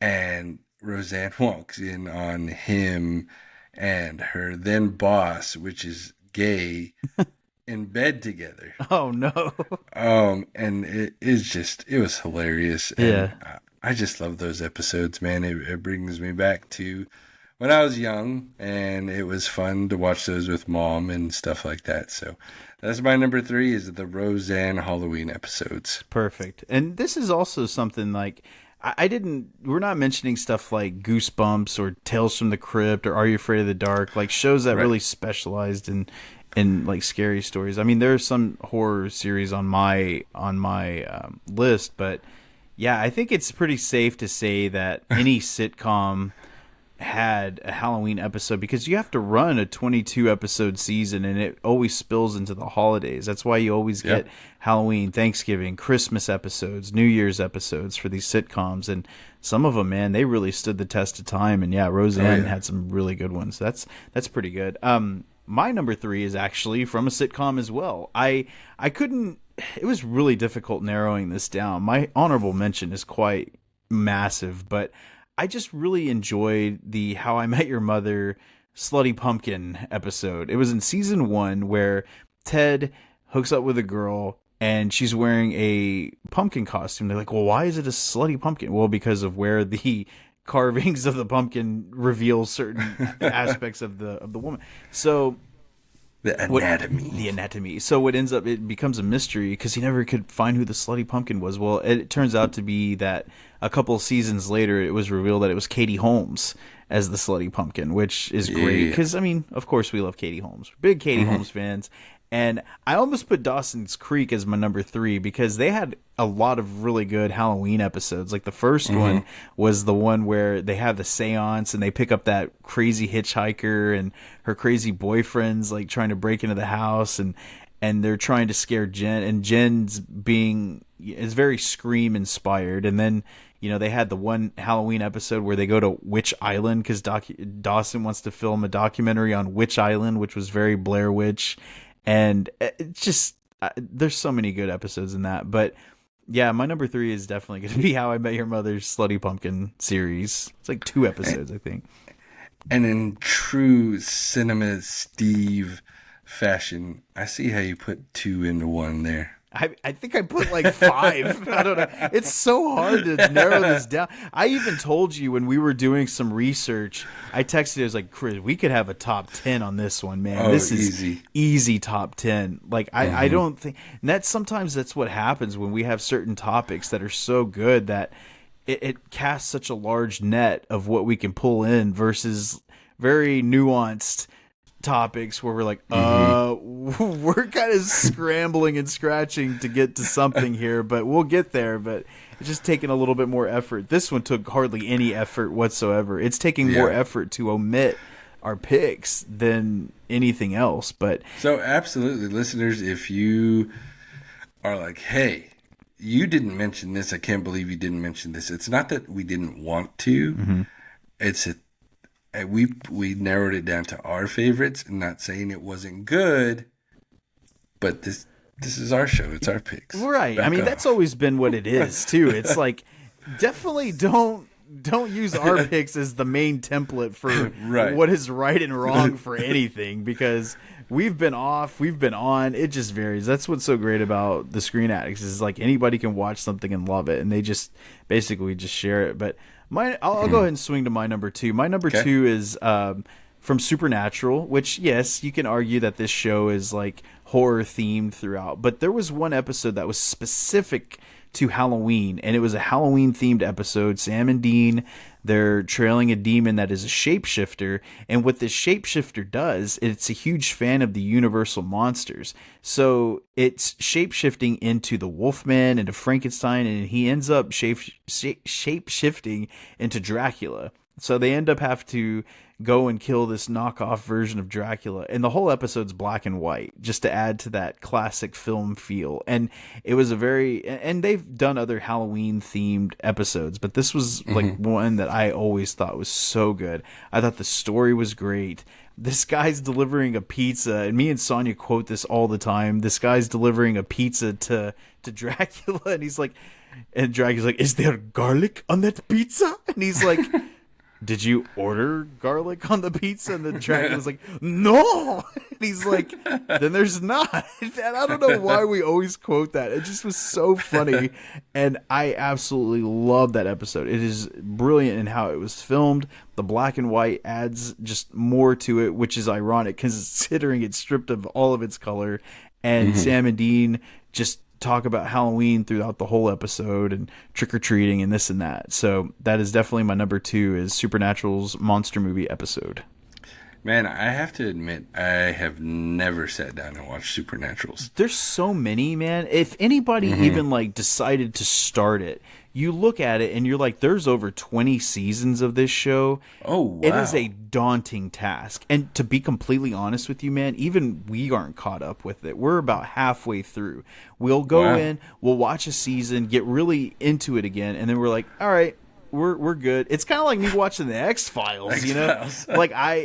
Speaker 2: And Roseanne walks in on him
Speaker 3: and her then boss, which is gay, in bed together.
Speaker 1: Oh no.
Speaker 3: And it was hilarious. And
Speaker 1: Yeah.
Speaker 3: I just love those episodes, man. It brings me back to when I was young, and it was fun to watch those with mom and stuff like that. So that's my number 3 is the Roseanne Halloween episodes.
Speaker 1: Perfect. And this is also something like we're not mentioning stuff like Goosebumps or Tales from the Crypt or Are You Afraid of the Dark, like shows that really specialized in like scary stories. I mean, there are some horror series on my list, but yeah, I think it's pretty safe to say that any sitcom had a Halloween episode, because you have to run a 22 episode season and it always spills into the holidays. That's why you always get Halloween, Thanksgiving, Christmas episodes, New Year's episodes for these sitcoms. And some of them, man, they really stood the test of time. And yeah, Roseanne had some really good ones. That's pretty good. My number 3 is actually from a sitcom as well. I couldn't, it was really difficult narrowing this down. My honorable mention is quite massive, but I just really enjoyed the How I Met Your Mother Slutty Pumpkin episode. It was in season 1 where Ted hooks up with a girl and she's wearing a pumpkin costume. They're like, well, why is it a slutty pumpkin? Well, because of where the carvings of the pumpkin reveal certain aspects of the woman. So
Speaker 3: the
Speaker 1: anatomy. So what ends up, it becomes a mystery because he never could find who the slutty pumpkin was. Well, it turns out to be that a couple of seasons later, it was revealed that it was Katie Holmes as the slutty pumpkin, which is great because, I mean, of course we love Katie Holmes. We're big Katie Holmes fans. And I almost put Dawson's Creek as my number 3 because they had a lot of really good Halloween episodes. Like the first one was the one where they have the seance and they pick up that crazy hitchhiker and her crazy boyfriend's like trying to break into the house and they're trying to scare Jen, and Jen's is very Scream inspired. And then, you know, they had the one Halloween episode where they go to Witch Island because Dawson wants to film a documentary on Witch Island, which was very Blair Witch. And it's just, there's so many good episodes in that. But yeah, my number 3 is definitely going to be How I Met Your Mother's Slutty Pumpkin series. It's like 2 episodes, I think.
Speaker 3: And in true Cinema Steve fashion, I see how you put 2 into 1 there.
Speaker 1: I think I put like 5. I don't know. It's so hard to narrow this down. I even told you when we were doing some research, I texted you, I was like, Chris, we could have a top 10 on this one, man. This is easy top 10. Like, I don't think, and sometimes that's what happens when we have certain topics that are so good that it casts such a large net of what we can pull in versus very nuanced topics where we're like, we're kind of scrambling and scratching to get to something here, but we'll get there. But it's just taking a little bit more effort. This one took hardly any effort whatsoever. It's taking more effort to omit our picks than anything else. But
Speaker 3: so absolutely, listeners, if you are like, hey, you didn't mention this, I can't believe you didn't mention this. It's not that we didn't want to. It's we narrowed it down to our favorites, and not saying it wasn't good, but this is our show. It's our picks.
Speaker 1: Right. I mean, that's always been what it is too. It's like, definitely don't use our picks as the main template for what is right and wrong for anything, because we've been off, we've been on. It just varies. That's what's so great about the Screen Addicts is like anybody can watch something and love it, and they just basically just share it. But I'll go ahead and swing to my number 2. My number 2 is from Supernatural, which, yes, you can argue that this show is like horror themed throughout, but there was one episode that was specific to Halloween, and it was a Halloween themed episode. Sam and Dean, they're trailing a demon that is a shapeshifter, and what this shapeshifter does, it's a huge fan of the Universal monsters, so it's shapeshifting into the Wolfman, into Frankenstein, and he ends up shape-shifting into Dracula. So they end up having to go and kill this knockoff version of Dracula. And the whole episode's black and white, just to add to that classic film feel. And it was and they've done other Halloween themed episodes, but this was like one that I always thought was so good. I thought the story was great. This guy's delivering a pizza, and me and Sonia quote this all the time. This guy's delivering a pizza to Dracula, and he's like, and Dracula's like, is there garlic on that pizza? And he's like, did you order garlic on the pizza? And the dragon was like, no. And he's like, then there's not. And I don't know why we always quote that. It just was so funny. And I absolutely love that episode. It is brilliant in how it was filmed. The black and white adds just more to it, which is ironic considering it's stripped of all of its color. And Sam and Dean just talk about Halloween throughout the whole episode and trick-or-treating and this and that. So that is definitely my number 2 is Supernatural's monster movie episode.
Speaker 2: Man, I have to admit, I have never sat down and watched Supernaturals.
Speaker 1: There's so many, man. If anybody even like decided to start it, you look at it and you're like, there's over 20 seasons of this show.
Speaker 2: Oh, wow.
Speaker 1: It is a daunting task. And to be completely honest with you, man, even we aren't caught up with it. We're about halfway through. We'll go in, we'll watch a season, get really into it again, and then we're like, all right, we're good. It's kind of like me watching the X-Files, you know,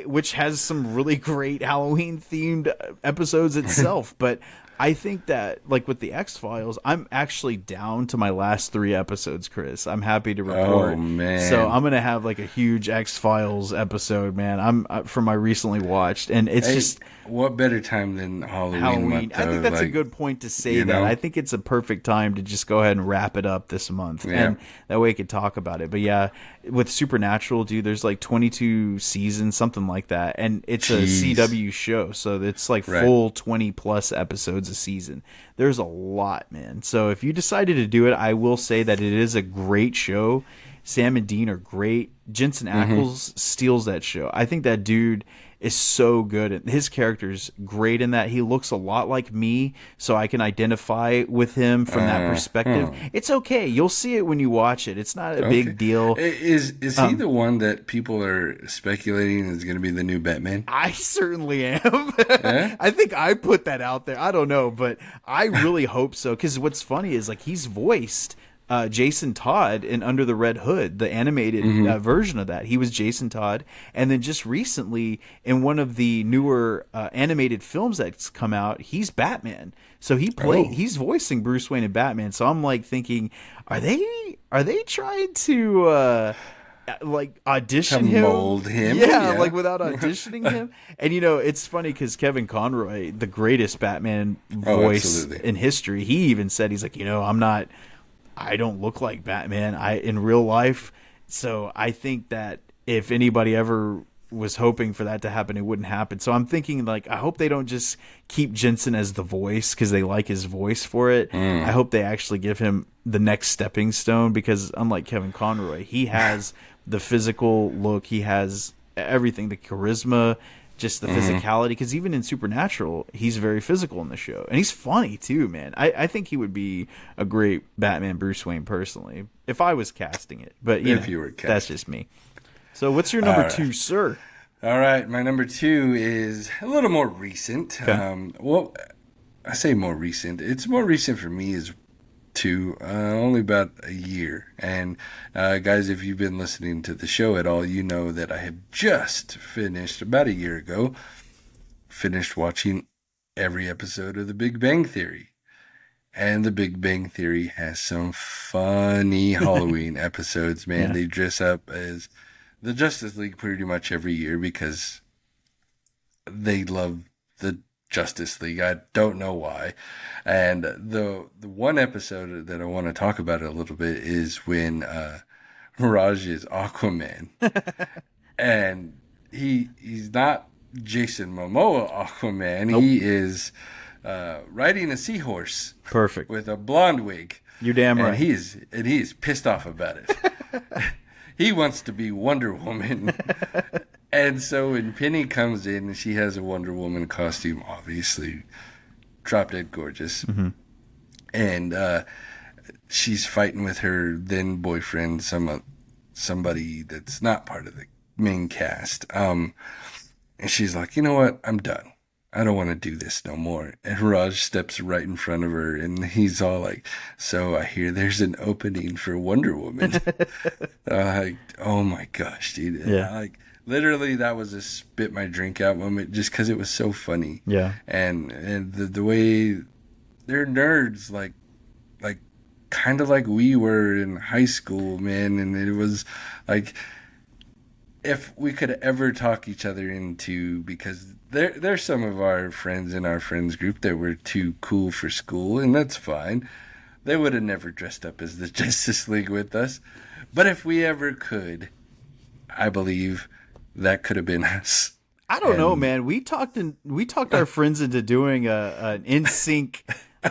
Speaker 1: which has some really great Halloween themed episodes itself. But I think that like with the X-Files, I'm actually down to my last 3 episodes, Chris. I'm happy to report.
Speaker 2: Oh man!
Speaker 1: So I'm gonna have like a huge X-Files episode, man. I'm from my recently watched, and it's just.
Speaker 2: What better time than Halloween month,
Speaker 1: I think that's a good point to say that. I think it's a perfect time to just go ahead and wrap it up this month. Yeah. And that way I could talk about it. But yeah, with Supernatural, dude, there's like 22 seasons, something like that. And it's a CW show. So it's like full 20 plus episodes a season. There's a lot, man. So if you decided to do it, I will say that it is a great show. Sam and Dean are great. Jensen Ackles steals that show. I think that dude is so good. And his character's great in that. He looks a lot like me, so I can identify with him from that perspective. It's okay. You'll see it when you watch it. It's not a big deal.
Speaker 2: Is he the one that people are speculating is going to be the new Batman?
Speaker 1: I certainly am. I think I put that out there. I don't know, but I really hope so. Because what's funny is like he's voiced Jason Todd in Under the Red Hood, the animated version of that. He was Jason Todd. And then just recently in one of the newer animated films that's come out, he's Batman. So he's voicing Bruce Wayne in Batman. So I'm like thinking, are they trying to like audition him?
Speaker 2: Mold him?
Speaker 1: Yeah, like without auditioning him. And you know, it's funny because Kevin Conroy, the greatest Batman voice in history, he even said, he's like, you know, I don't look like Batman in real life. So I think that if anybody ever was hoping for that to happen, it wouldn't happen. So I'm thinking like, I hope they don't just keep Jensen as the voice because they like his voice for it. I hope they actually give him the next stepping stone because unlike Kevin Conroy, he has the physical look. He has everything, the charisma, just the physicality, because even in Supernatural, he's very physical in the show. And he's funny, too, man. I think he would be a great Batman Bruce Wayne, personally, if I was casting it. But, you were casting. That's just me. So what's your number 2, sir?
Speaker 2: All right, my number 2 is a little more recent. Okay. Well, I say more recent. It's more recent for me is only about a year. And guys, if you've been listening to the show at all, you know that I have just finished about a year ago watching every episode of The Big Bang Theory. And The Big Bang Theory has some funny Halloween episodes, man. They dress up as the Justice League pretty much every year because they love the Justice League. I don't know why. And the one episode that I want to talk about a little bit is when Raj is Aquaman. And he's not Jason Momoa Aquaman. Nope. He is riding a seahorse.
Speaker 1: Perfect.
Speaker 2: With a blonde wig.
Speaker 1: You're damn right.
Speaker 2: And he's pissed off about it. He wants to be Wonder Woman. And so when Penny comes in, she has a Wonder Woman costume, obviously drop dead gorgeous. And she's fighting with her then boyfriend, somebody that's not part of the main cast. And she's like, you know what? I'm done. I don't want to do this no more. And Raj steps right in front of her, and he's all like, so I hear there's an opening for Wonder Woman. Like, oh my gosh, dude.
Speaker 1: Yeah.
Speaker 2: Like, literally, that was a spit my drink out moment just because it was so funny.
Speaker 1: Yeah.
Speaker 2: And the way they're nerds, like kind of like we were in high school, man. And it was like, if we could ever talk each other into, because there's some of our friends in our friends group that were too cool for school, and that's fine. They would have never dressed up as the Justice League with us. But if we ever could, I believe that could have been us.
Speaker 1: I don't know, man. We talked our friends into doing an in sync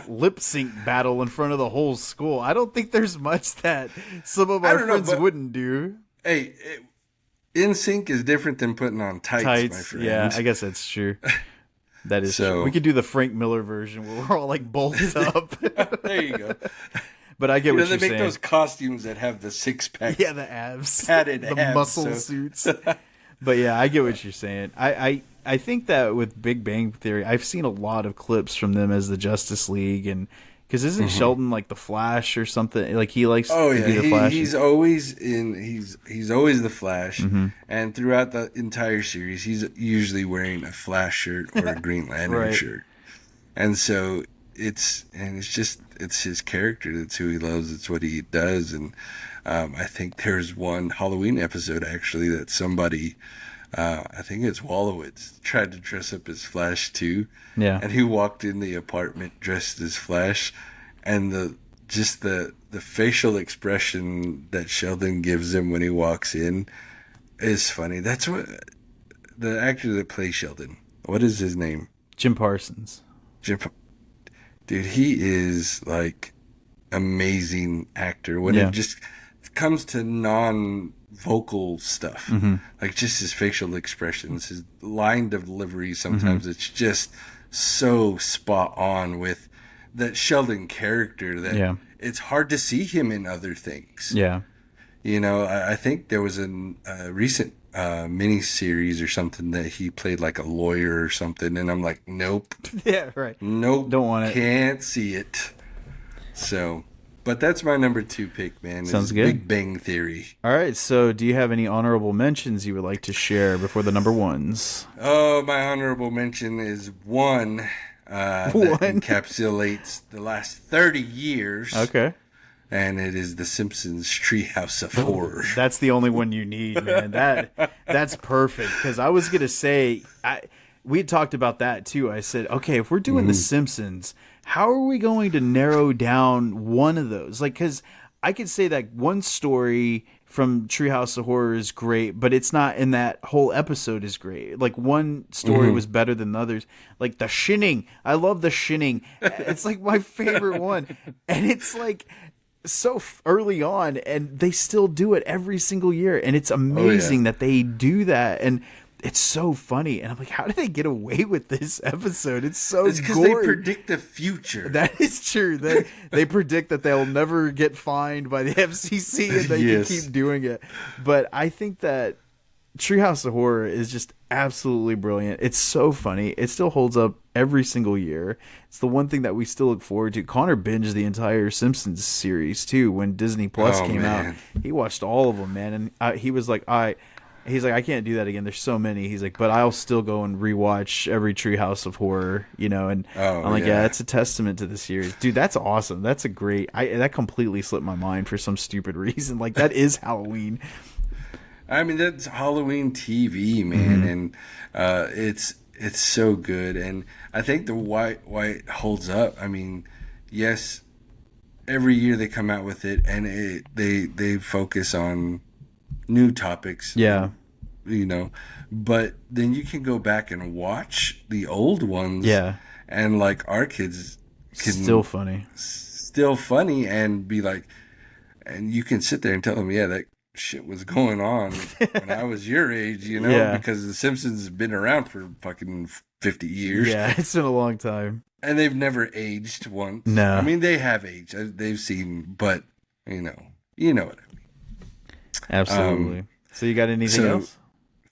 Speaker 1: lip sync battle in front of the whole school. I don't think there's much that some of our friends wouldn't do.
Speaker 2: Hey, in sync is different than putting on tights, my friend.
Speaker 1: Yeah, I guess that's true. That is true. We could do the Frank Miller version where we're all like bulked up.
Speaker 2: There you go.
Speaker 1: But I get what you're saying.
Speaker 2: They make those costumes that have the six pack.
Speaker 1: Yeah, the abs.
Speaker 2: Padded
Speaker 1: the
Speaker 2: abs.
Speaker 1: Muscle suits. But yeah, I get what you're saying. I think that with Big Bang Theory, I've seen a lot of clips from them as the Justice League, and because isn't Sheldon like the Flash or something? Like he likes to be the Flash.
Speaker 2: He's always always the Flash, and throughout the entire series, he's usually wearing a Flash shirt or a Green Lantern shirt, and so it's his character. That's who he loves. It's what he does, and I think there's one Halloween episode actually that somebody. I think it's Wallowitz tried to dress up as Flash too.
Speaker 1: Yeah.
Speaker 2: And he walked in the apartment dressed as Flash, and the facial expression that Sheldon gives him when he walks in is funny. That's what the actor that plays Sheldon. What is his name?
Speaker 1: Jim Parsons.
Speaker 2: Dude, he is like amazing actor when it just comes to non-vocal stuff, like just his facial expressions, his line delivery. Sometimes it's just so spot on with that Sheldon character that it's hard to see him in other things.
Speaker 1: Yeah,
Speaker 2: you know, I think there was a recent mini series or something that he played like a lawyer or something, and I'm like, nope.
Speaker 1: Yeah, right.
Speaker 2: Nope.
Speaker 1: Don't want it.
Speaker 2: Can't see it. So. But that's my number 2 pick, man.
Speaker 1: Sounds good.
Speaker 2: Big Bang Theory.
Speaker 1: All right. So, do you have any honorable mentions you would like to share before the number ones?
Speaker 2: Oh, my honorable mention is one that encapsulates the last 30 years.
Speaker 1: Okay.
Speaker 2: And it is The Simpsons Treehouse of Horror.
Speaker 1: That's the only one you need, man. That's perfect. Because I was gonna say, we had talked about that too. I said, okay, if we're doing The Simpsons, how are we going to narrow down one of those? Like, because I could say that one story from Treehouse of Horror is great, but it's not in that whole episode is great. Like, one story was better than others. Like, The Shinning. I love The Shinning. It's like my favorite one. And it's like so early on, and they still do it every single year. And it's amazing that they do that. And it's so funny, and I'm like, how did they get away with this episode? It's
Speaker 2: because they predict the future.
Speaker 1: That is true. They predict that they'll never get fined by the FCC, and they can keep doing it. But I think that Treehouse of Horror is just absolutely brilliant. It's so funny. It still holds up every single year. It's the one thing that we still look forward to. Connor binged the entire Simpsons series too when Disney Plus came out. He watched all of them, man, and he was like, he's like, I can't do that again. There's so many. He's like, but I'll still go and rewatch every Treehouse of Horror, you know. And I'm like, yeah, it's a testament to the series, dude. That's awesome. That's a great. that completely slipped my mind for some stupid reason. Like, that is Halloween.
Speaker 2: I mean, that's Halloween TV, man, and it's so good. And I think why it holds up. I mean, yes, every year they come out with it, and they focus on new topics, you know, but then you can go back and watch the old ones, and like our kids can
Speaker 1: still funny
Speaker 2: and be like, and you can sit there and tell them, that shit was going on when I was your age, you know, because The Simpsons has been around for fucking 50 years.
Speaker 1: Yeah, it's been a long time,
Speaker 2: and they've never aged once.
Speaker 1: No,
Speaker 2: I mean, they have aged, they've seen, but you know what I mean.
Speaker 1: Absolutely. So you got anything else?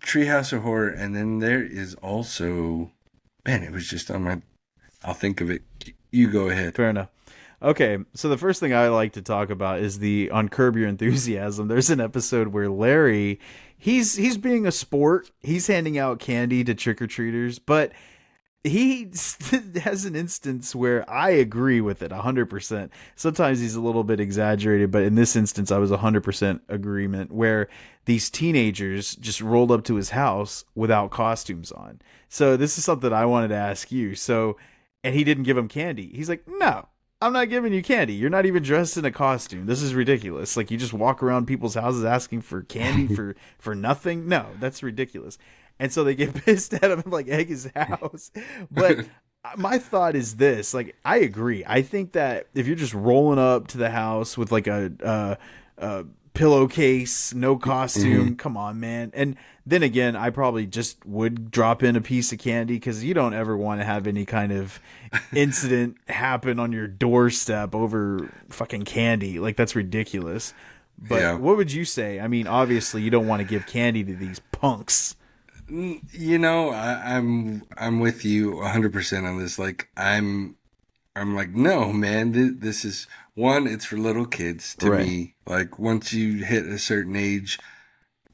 Speaker 2: Treehouse of Horror, and then there is also, man, it was just on my. I'll think of it. You go ahead.
Speaker 1: Fair enough. Okay, so the first thing I like to talk about is on Curb Your Enthusiasm. There's an episode where Larry, he's being a sport. He's handing out candy to trick or treaters, but he has an instance where I agree with it 100%. Sometimes he's a little bit exaggerated, but in this instance, I was 100% agreement where these teenagers just rolled up to his house without costumes on. So this is something I wanted to ask you. So, and he didn't give him candy. He's like, no, I'm not giving you candy. You're not even dressed in a costume. This is ridiculous. Like, you just walk around people's houses asking for candy for nothing. No, that's ridiculous. And so they get pissed at him and like egg his house. But my thought is this: like, I agree. I think that if you're just rolling up to the house with like a pillowcase, no costume, come on, man. And then again, I probably just would drop in a piece of candy because you don't ever want to have any kind of incident happen on your doorstep over fucking candy. Like, that's ridiculous. But what would you say? I mean, obviously, you don't want to give candy to these punks.
Speaker 2: You know, I'm with you 100% on this. Like, I'm like, no, man, this is one. It's for little kids. To me, like, once you hit a certain age,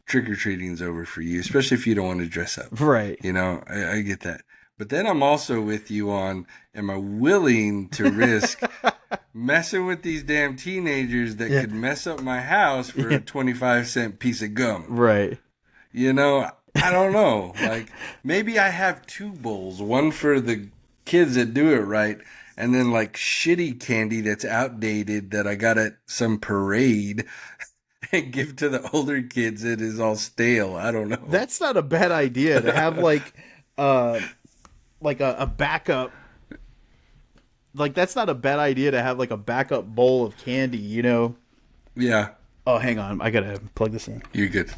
Speaker 2: trick or treating's over for you, especially if you don't want to dress up.
Speaker 1: Right.
Speaker 2: You know, I get that. But then I'm also with you on, am I willing to risk messing with these damn teenagers that could mess up my house for a 25-cent piece of gum?
Speaker 1: Right.
Speaker 2: You know, I don't know. Like, maybe I have two bowls, one for the kids that do it right, and then like shitty candy that's outdated that I got at some parade and give to the older kids that is all stale. I don't know.
Speaker 1: That's not a bad idea to have like a backup. Like, that's not a bad idea to have like a backup bowl of candy, you know?
Speaker 2: Yeah.
Speaker 1: Oh, hang on. I gotta plug this in.
Speaker 2: You're good.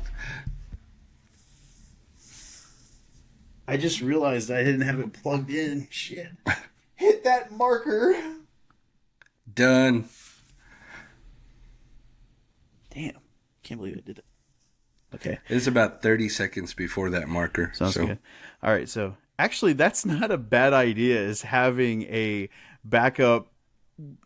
Speaker 1: I just realized I didn't have it plugged in. Shit. Hit that marker.
Speaker 2: Done.
Speaker 1: Damn. Can't believe I did it. Okay.
Speaker 2: It's about 30 seconds before that marker.
Speaker 1: Sounds good. All right. So, actually, that's not a bad idea, is having a backup,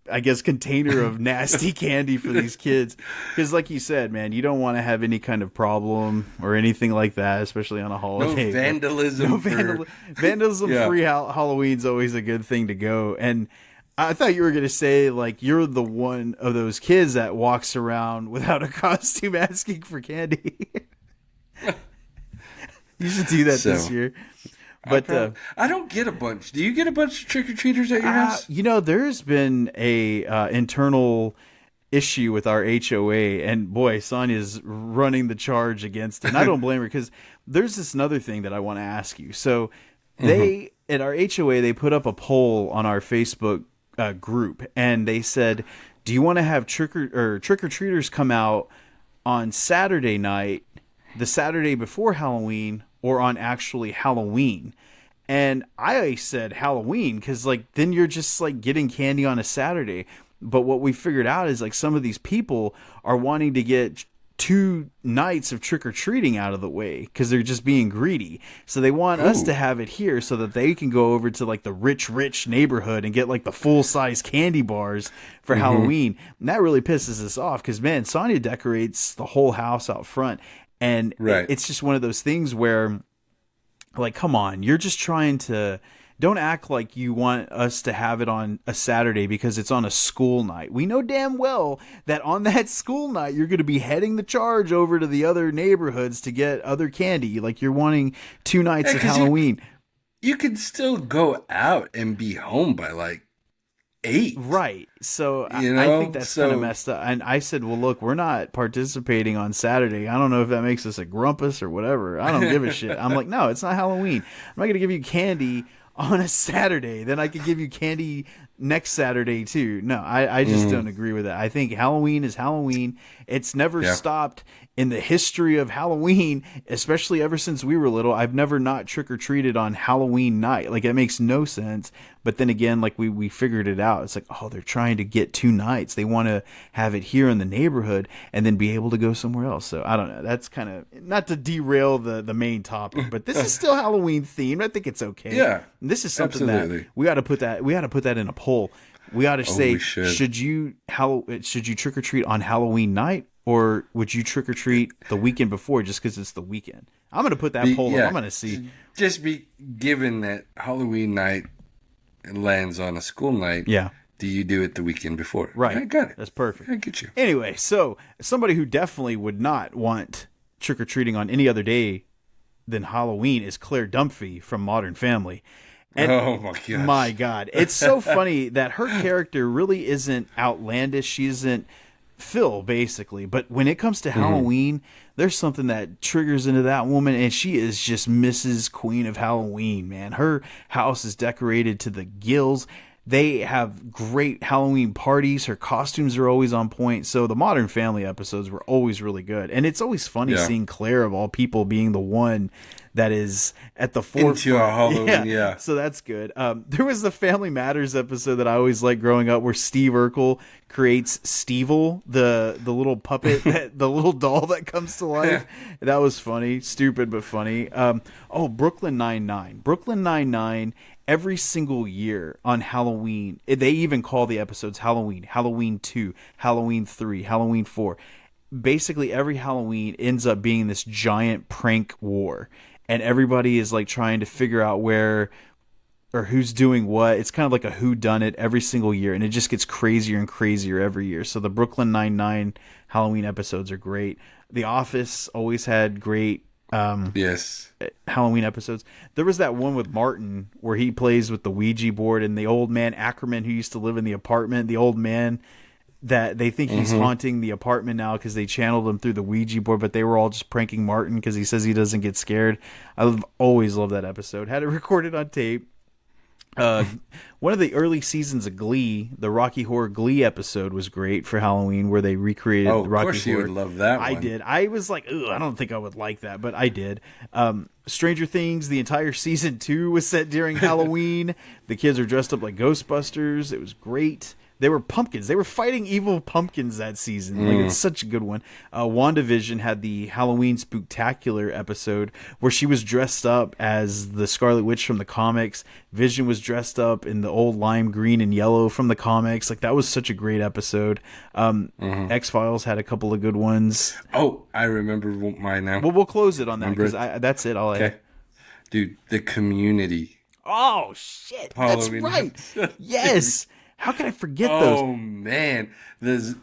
Speaker 1: I guess, container of nasty candy for these kids. Because like you said, man, you don't want to have any kind of problem or anything like that, especially on a holiday.
Speaker 2: No vandalism.
Speaker 1: Vandalism-free Halloween's always a good thing to go. And I thought you were going to say, like, you're the one of those kids that walks around without a costume asking for candy. You should do that this year. But
Speaker 2: I don't get a bunch. Do you get a bunch of trick-or-treaters at your house?
Speaker 1: You know, there's been a internal issue with our HOA, and boy, Sonia's running the charge against it. And I don't blame her, because there's this another thing that I want to ask you. So they, at our HOA, they put up a poll on our Facebook group, and they said, do you want to have trick-or-treaters come out on Saturday night, the Saturday before Halloween, or on actually Halloween? And I said Halloween, because like then you're just like getting candy on a Saturday. But what we figured out is like some of these people are wanting to get 2 nights of trick-or-treating out of the way because they're just being greedy. So they want us to have it here so that they can go over to like the rich neighborhood and get like the full-size candy bars for Halloween. And that really pisses us off because, man, Sonia decorates the whole house out front. And it's just one of those things where, like, come on, you're just trying to, don't act like you want us to have it on a Saturday because it's on a school night. We know damn well that on that school night, you're going to be heading the charge over to the other neighborhoods to get other candy. Like, you're wanting 2 nights of Halloween.
Speaker 2: You can still go out and be home by like 8.
Speaker 1: Right. So
Speaker 2: you know?
Speaker 1: I think that's kind of messed up. And I said, well, look, we're not participating on Saturday. I don't know if that makes us a grumpus or whatever. I don't give a shit. I'm like, no, it's not Halloween. I'm not going to give you candy on a Saturday. Then I could give you candy next Saturday too. No, I just don't agree with that. I think Halloween is Halloween. It's never stopped in the history of Halloween, especially ever since we were little. I've never not trick-or-treated on Halloween night. Like, it makes no sense. But then again, like we figured it out. It's like, oh, they're trying to get 2 nights. They want to have it here in the neighborhood and then be able to go somewhere else. So I don't know. That's kind of, not to derail the main topic, but this is still Halloween themed. I think it's okay.
Speaker 2: Yeah.
Speaker 1: And this is something that we got to put that in a poll. We ought to say, should you trick or treat on Halloween night or would you trick or treat the weekend before just because it's the weekend? I'm going to put that poll up. I'm going to see.
Speaker 2: Just be given that Halloween night lands on a school night.
Speaker 1: Yeah.
Speaker 2: Do you do it the weekend before?
Speaker 1: Right.
Speaker 2: I got it.
Speaker 1: That's perfect.
Speaker 2: I get you.
Speaker 1: Anyway, so somebody who definitely would not want trick or treating on any other day than Halloween is Claire Dunphy from Modern Family. And
Speaker 2: oh my gosh.
Speaker 1: My God. It's so funny that her character really isn't outlandish. She isn't Phil, basically. But when it comes to Halloween, there's something that triggers into that woman, and she is just Mrs. Queen of Halloween, man. Her house is decorated to the gills. They have great Halloween parties. Her costumes are always on point. So the Modern Family episodes were always really good. And it's always funny seeing Claire, of all people, being the one that is at the forefront.
Speaker 2: Into our Halloween, yeah.
Speaker 1: So that's good. There was the Family Matters episode that I always liked growing up where Steve Urkel creates Stevel, the little puppet, the little doll that comes to life. That was funny. Stupid, but funny. Brooklyn Nine-Nine. Brooklyn Nine-Nine, every single year on Halloween, they even call the episodes Halloween, Halloween 2, Halloween 3, Halloween 4. Basically, every Halloween ends up being this giant prank war. And everybody is like trying to figure out where or who's doing what. It's kind of like a whodunit every single year, and it just gets crazier and crazier every year. So the Brooklyn Nine-Nine Halloween episodes are great. The Office always had great Halloween episodes. There was that one with Martin where he plays with the Ouija board, and the old man Ackerman who used to live in the apartment, the old man that they think he's haunting the apartment now because they channeled him through the Ouija board, but they were all just pranking Martin because he says he doesn't get scared. I've always loved that episode. Had it recorded on tape. One of the early seasons of Glee, the Rocky Horror Glee episode, was great for Halloween, where they recreated the Rocky Horror. Of course you
Speaker 2: would love that one.
Speaker 1: I did. I was like, I don't think I would like that, but I did. Stranger Things, the entire season 2 was set during Halloween. The kids are dressed up like Ghostbusters. It was great. They were pumpkins. They were fighting evil pumpkins that season. Like, it's such a good one. WandaVision had the Halloween Spooktacular episode where she was dressed up as the Scarlet Witch from the comics. Vision was dressed up in the old lime green and yellow from the comics. Like, that was such a great episode. X-Files had a couple of good ones.
Speaker 2: Oh, I remember mine now.
Speaker 1: Well, we'll close it on that because that's it.
Speaker 2: Dude, The Community.
Speaker 1: Oh, shit. Halloween. That's right. Yes. How can I forget those?
Speaker 2: Oh man, this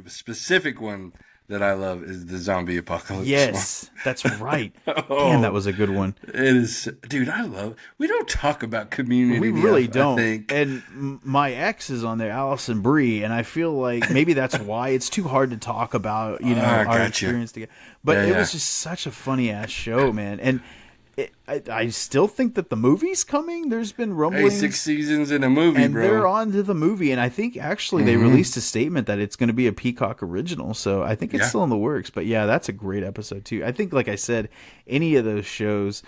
Speaker 2: specific one that I love is the zombie apocalypse.
Speaker 1: Yes, that's right. Damn, that was a good one.
Speaker 2: It is, dude. I love. We don't talk about Community.
Speaker 1: We really don't. I think. And my ex is on there, Allison Brie, and I feel like maybe that's why it's too hard to talk about. Our experience together. But it was just such a funny ass show, man. And I still think that the movie's coming. There's been rumblings.
Speaker 2: 6 seasons in a movie,
Speaker 1: and
Speaker 2: bro.
Speaker 1: They're on to the movie. And I think actually they released a statement that it's going to be a Peacock original. So I think it's still in the works. But yeah, that's a great episode too. I think, like I said, any of those shows,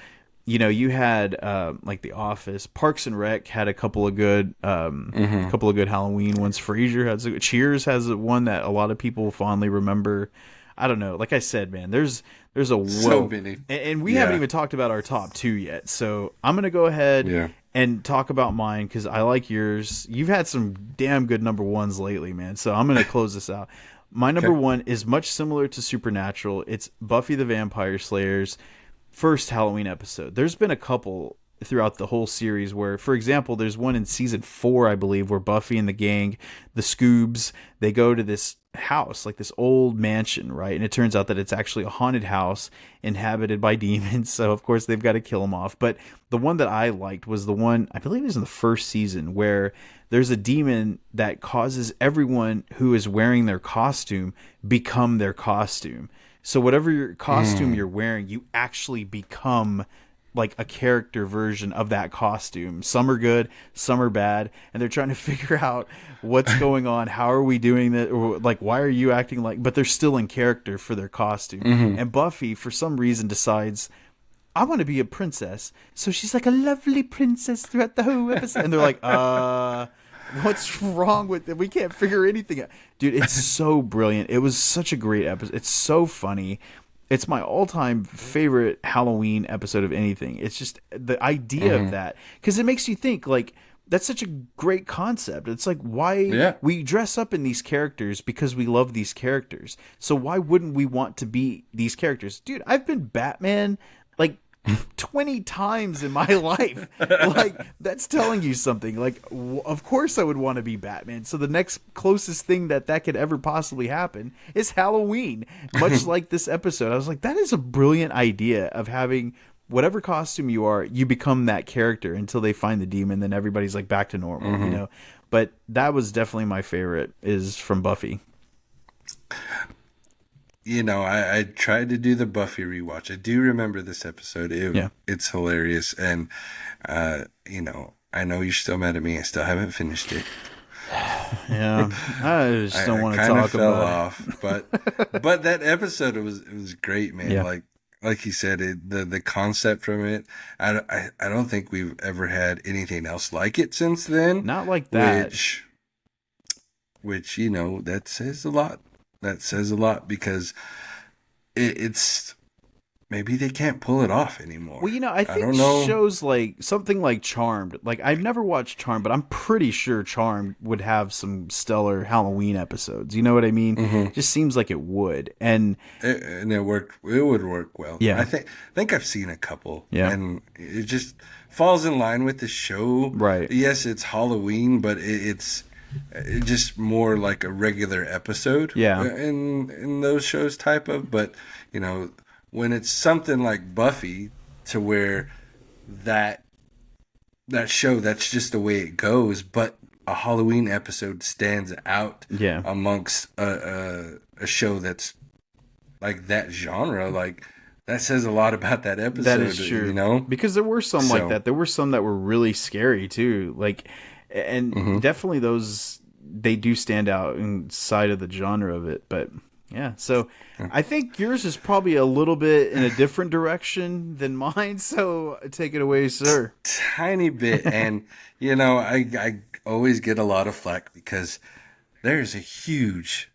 Speaker 1: you had like The Office, Parks and Rec had a couple of good, Halloween ones. Frasier has Cheers has one that a lot of people fondly remember. I don't know. Like I said, man, there's
Speaker 2: so many,
Speaker 1: and we haven't even talked about our top 2 yet. So I'm gonna go ahead and talk about mine because I like yours. You've had some damn good number ones lately, man. So I'm gonna close this out. My number one is much similar to Supernatural. It's Buffy the Vampire Slayer's first Halloween episode. There's been a couple throughout the whole series where, for example, there's one in season 4, I believe, where Buffy and the gang, the Scoobs, they go to this house, like this old mansion, right? And it turns out that it's actually a haunted house inhabited by demons. So of course they've got to kill them off. But the one that I liked was the one, I believe it was in the first season, where there's a demon that causes everyone who is wearing their costume become their costume. So whatever your costume you're wearing, you actually become like a character version of that costume. Some are good, some are bad, and they're trying to figure out what's going on. How are we doing that? Or like, why are you acting like? But they're still in character for their costume. And Buffy, for some reason, decides, I want to be a princess. So she's like a lovely princess throughout the whole episode. And they're like, what's wrong with it? We can't figure anything out. Dude, it's so brilliant. It was such a great episode. It's so funny. It's my all-time favorite Halloween episode of anything. It's just the idea of that, because it makes you think, like, that's such a great concept. It's like, why we dress up in these characters because we love these characters. So why wouldn't we want to be these characters? Dude, I've been Batman like 20 times in my life. Like, that's telling you something. Like, of course I would want to be Batman. So the next closest thing that could ever possibly happen is Halloween. Much like this episode, I was like, that is a brilliant idea of having whatever costume you are, you become that character until they find the demon. Then everybody's like back to normal, you know? But that was definitely my favorite, is from Buffy.
Speaker 2: You know, I tried to do the Buffy rewatch. I do remember this episode. It's hilarious. And, you know, I know you're still mad at me. I still haven't finished it.
Speaker 1: Yeah. I just don't want to talk about
Speaker 2: off. But that episode, it was great, man.
Speaker 1: Yeah.
Speaker 2: Like you said, the concept from it, I don't think we've ever had anything else like it since then.
Speaker 1: Not like that.
Speaker 2: Which, you know, that says a lot. That says a lot, because it's maybe they can't pull it off anymore.
Speaker 1: Well, you know, I think shows like something like Charmed, like I've never watched Charmed, but I'm pretty sure Charmed would have some stellar Halloween episodes. You know what I mean? It just seems like it would. And
Speaker 2: it would work well.
Speaker 1: Yeah.
Speaker 2: I think I've seen a couple.
Speaker 1: Yeah.
Speaker 2: And it just falls in line with the show.
Speaker 1: Right.
Speaker 2: Yes, it's Halloween, but it's just more like a regular episode.
Speaker 1: Yeah.
Speaker 2: In those shows type of, but you know, when it's something like Buffy, to where that show, that's just the way it goes, but a Halloween episode stands out amongst a show that's like that genre, like that says a lot about that episode.
Speaker 1: That is true.
Speaker 2: You know?
Speaker 1: Because there were some like that. There were some that were really scary too. Like, and definitely those, they do stand out inside of the genre of it. But yeah, so I think yours is probably a little bit in a different direction than mine. So take it away, sir.
Speaker 2: Tiny bit. And, you know, I always get a lot of flack because there's a huge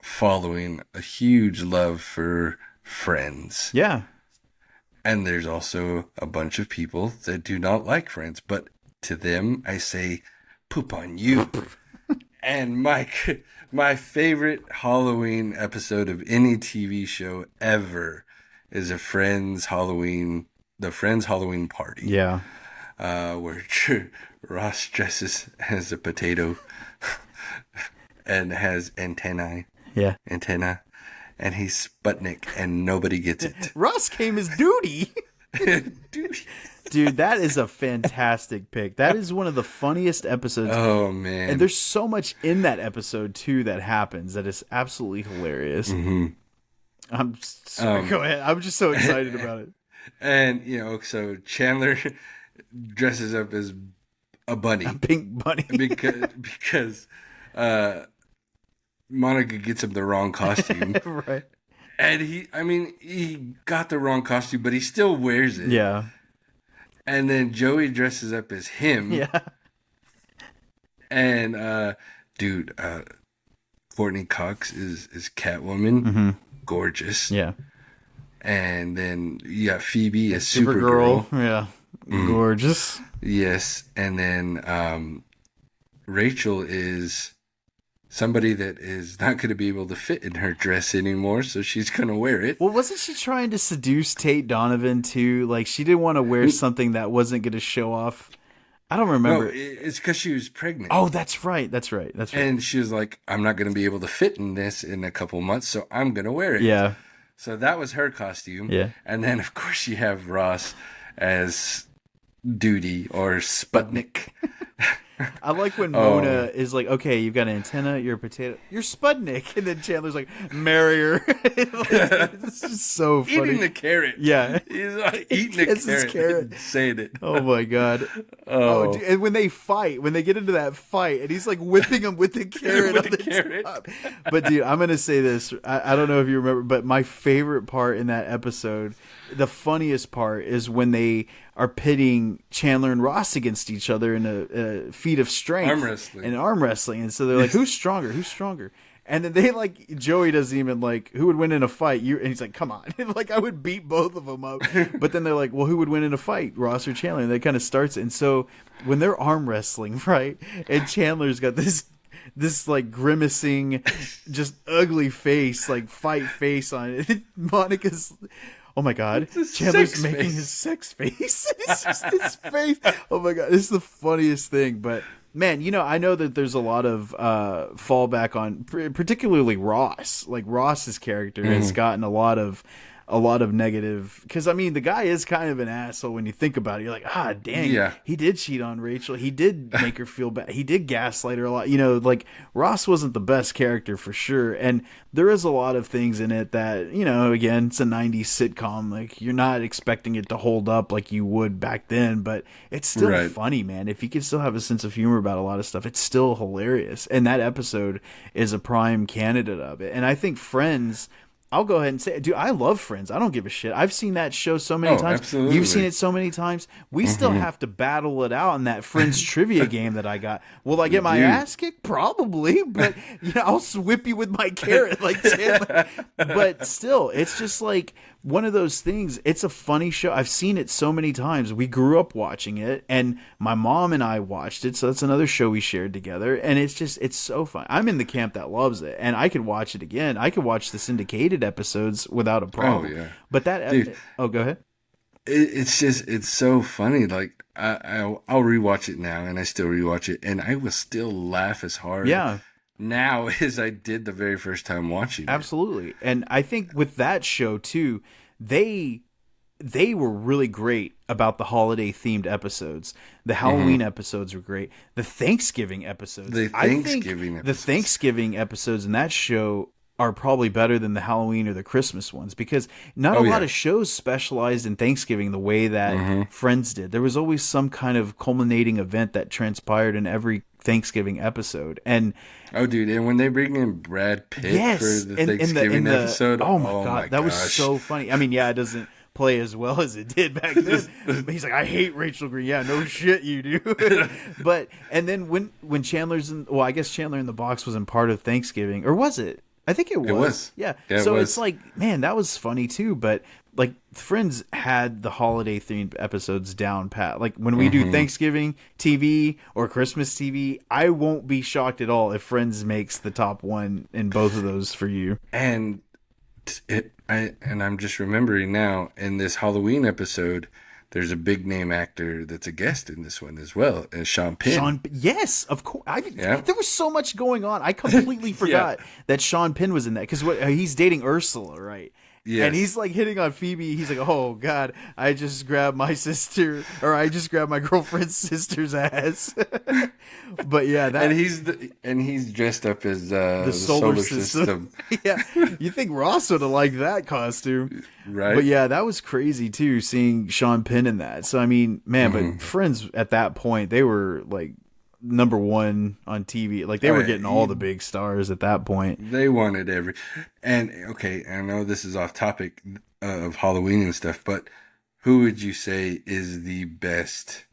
Speaker 2: following, a huge love for Friends.
Speaker 1: Yeah.
Speaker 2: And there's also a bunch of people that do not like Friends, but to them, I say, poop on you. And my favorite Halloween episode of any TV show ever is the Friends Halloween party.
Speaker 1: Yeah.
Speaker 2: Where Ross dresses as a potato and has antenna. And he's Sputnik, and nobody gets it.
Speaker 1: Ross came as Duty. Dude, that is a fantastic pick. That is one of the funniest episodes.
Speaker 2: Oh, man.
Speaker 1: And there's so much in that episode, too, that happens that is absolutely hilarious. I'm sorry, go ahead. I'm just so excited about it.
Speaker 2: And, you know, so Chandler dresses up as a bunny.
Speaker 1: A pink bunny.
Speaker 2: because Monica gets him the wrong costume.
Speaker 1: Right.
Speaker 2: And he got the wrong costume, but he still wears it.
Speaker 1: Yeah.
Speaker 2: And then Joey dresses up as him.
Speaker 1: Yeah.
Speaker 2: And, dude, Courtney Cox is Catwoman. Gorgeous.
Speaker 1: Yeah.
Speaker 2: And then you got Phoebe as Supergirl.
Speaker 1: Yeah. Gorgeous.
Speaker 2: Yes. And then Rachel is somebody that is not going to be able to fit in her dress anymore, so she's going to wear it.
Speaker 1: Well, wasn't she trying to seduce Tate Donovan, too? Like, she didn't want to wear something that wasn't going to show off. I don't remember.
Speaker 2: No, it's because she was pregnant.
Speaker 1: Oh, that's right.
Speaker 2: And she was like, I'm not going to be able to fit in this in a couple months, so I'm going to wear it.
Speaker 1: Yeah.
Speaker 2: So that was her costume.
Speaker 1: Yeah.
Speaker 2: And then, of course, you have Ross as Duty or Sputnik.
Speaker 1: I like when Mona is like, okay, you've got an antenna, you're a potato, you're Sputnik. And then Chandler's like, marry her. It's just so funny.
Speaker 2: Eating the carrot.
Speaker 1: Yeah.
Speaker 2: He's like eating the carrot. Saying it.
Speaker 1: Oh, my God. Oh, dude. And when they fight, when they get into that fight, and he's like whipping him with the carrot on the
Speaker 2: carrot.
Speaker 1: top. But, dude, I'm going to say this. I don't know if you remember, but my favorite part in that episode, the funniest part, is when they are pitting Chandler and Ross against each other in a feat of strength.
Speaker 2: Arm wrestling.
Speaker 1: And so they're like, who's stronger? And then they like Joey doesn't even like who would win in a fight. And he's like, come on, like I would beat both of them up. But then they're like, well, who would win in a fight, Ross or Chandler? And that kind of starts it. And so when they're arm wrestling, right, and Chandler's got this like grimacing, just ugly face, like fight face on it. Monica's. Oh my God! Chandler's making his sex face. It's just his face. Oh my God! This is the funniest thing. But man, I know that there's a lot of fallback on, particularly Ross. Like Ross's character has gotten a lot of negative, because I mean the guy is kind of an asshole when you think about it. You're like, dang, he did cheat on Rachel, he did make her feel bad, he did gaslight her a lot. Like Ross wasn't the best character for sure, and there is a lot of things in it that again, it's a 90s sitcom, like you're not expecting it to hold up like you would back then, but it's still funny, man. If you can still have a sense of humor about a lot of stuff, it's still hilarious, and that episode is a prime candidate of it. And I think Friends, I'll go ahead and say, dude, I love Friends. I don't give a shit. I've seen that show so many times.
Speaker 2: Absolutely.
Speaker 1: You've seen it so many times. We still have to battle it out in that Friends trivia game that I got. Will I get my ass kicked? Probably, but I'll whip you with my carrot like Tim. But still, it's just like one of those things. It's a funny show. I've seen it so many times. We grew up watching it, and my mom and I watched it, so that's another show we shared together, and it's so fun. I'm in the camp that loves it, and I could watch it again. I could watch the syndicated episodes without a problem. Oh, yeah. But that... Dude, oh, go ahead.
Speaker 2: It's so funny. Like, I'll rewatch it now, and I still rewatch it, and I will still laugh as hard now as I did the very first time watching it.
Speaker 1: Absolutely. And I think with that show too, they were really great about the holiday themed episodes. The Halloween episodes were great. The Thanksgiving episodes. The Thanksgiving episodes in that show are probably better than the Halloween or the Christmas ones, because not a lot of shows specialized in Thanksgiving the way that Friends did. There was always some kind of culminating event that transpired in every Thanksgiving episode. And
Speaker 2: and when they bring in Brad Pitt for the Thanksgiving episode,
Speaker 1: oh my God, that was so funny. I mean, it doesn't play as well as it did back then. He's like, I hate Rachel Green. Yeah, no shit you do. But and then when Chandler's I guess Chandler in the Box wasn't part of Thanksgiving, or was it? I think it was. Yeah. So it's like, man, that was funny too. But like Friends had the holiday themed episodes down pat. Like when we do Thanksgiving TV or Christmas TV, I won't be shocked at all if Friends makes the top one in both of those for you.
Speaker 2: And I'm just remembering now, in this Halloween episode, there's a big name actor that's a guest in this one as well, and Sean Penn.
Speaker 1: Yes, of course. There was so much going on. I completely forgot that Sean Penn was in that, because he's dating Ursula, right? Yes. And he's like hitting on Phoebe. He's like, "Oh God, I just grabbed my sister, or I just grabbed my girlfriend's sister's ass." But yeah,
Speaker 2: and he's dressed up as the solar system.
Speaker 1: Yeah, you think Ross would have liked that costume,
Speaker 2: right?
Speaker 1: But yeah, that was crazy too, seeing Sean Penn in that. So I mean, man, but Friends at that point, they were like number one on TV. Like they were getting all the big stars at that point.
Speaker 2: They wanted and okay, I know this is off topic of Halloween and stuff, but who would you say is the best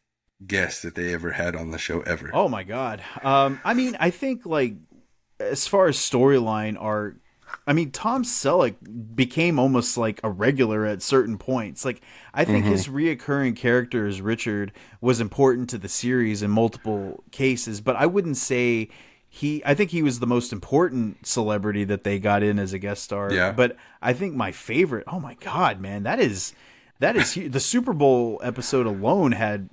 Speaker 2: guest that they ever had on the show ever?
Speaker 1: Oh my God. I mean, I think like as far as storyline arc, I mean, Tom Selleck became almost like a regular at certain points. Like, I think his reoccurring character as Richard was important to the series in multiple cases, but I wouldn't say I think he was the most important celebrity that they got in as a guest star.
Speaker 2: Yeah.
Speaker 1: But I think my favorite, oh my God, man, that is the Super Bowl episode alone had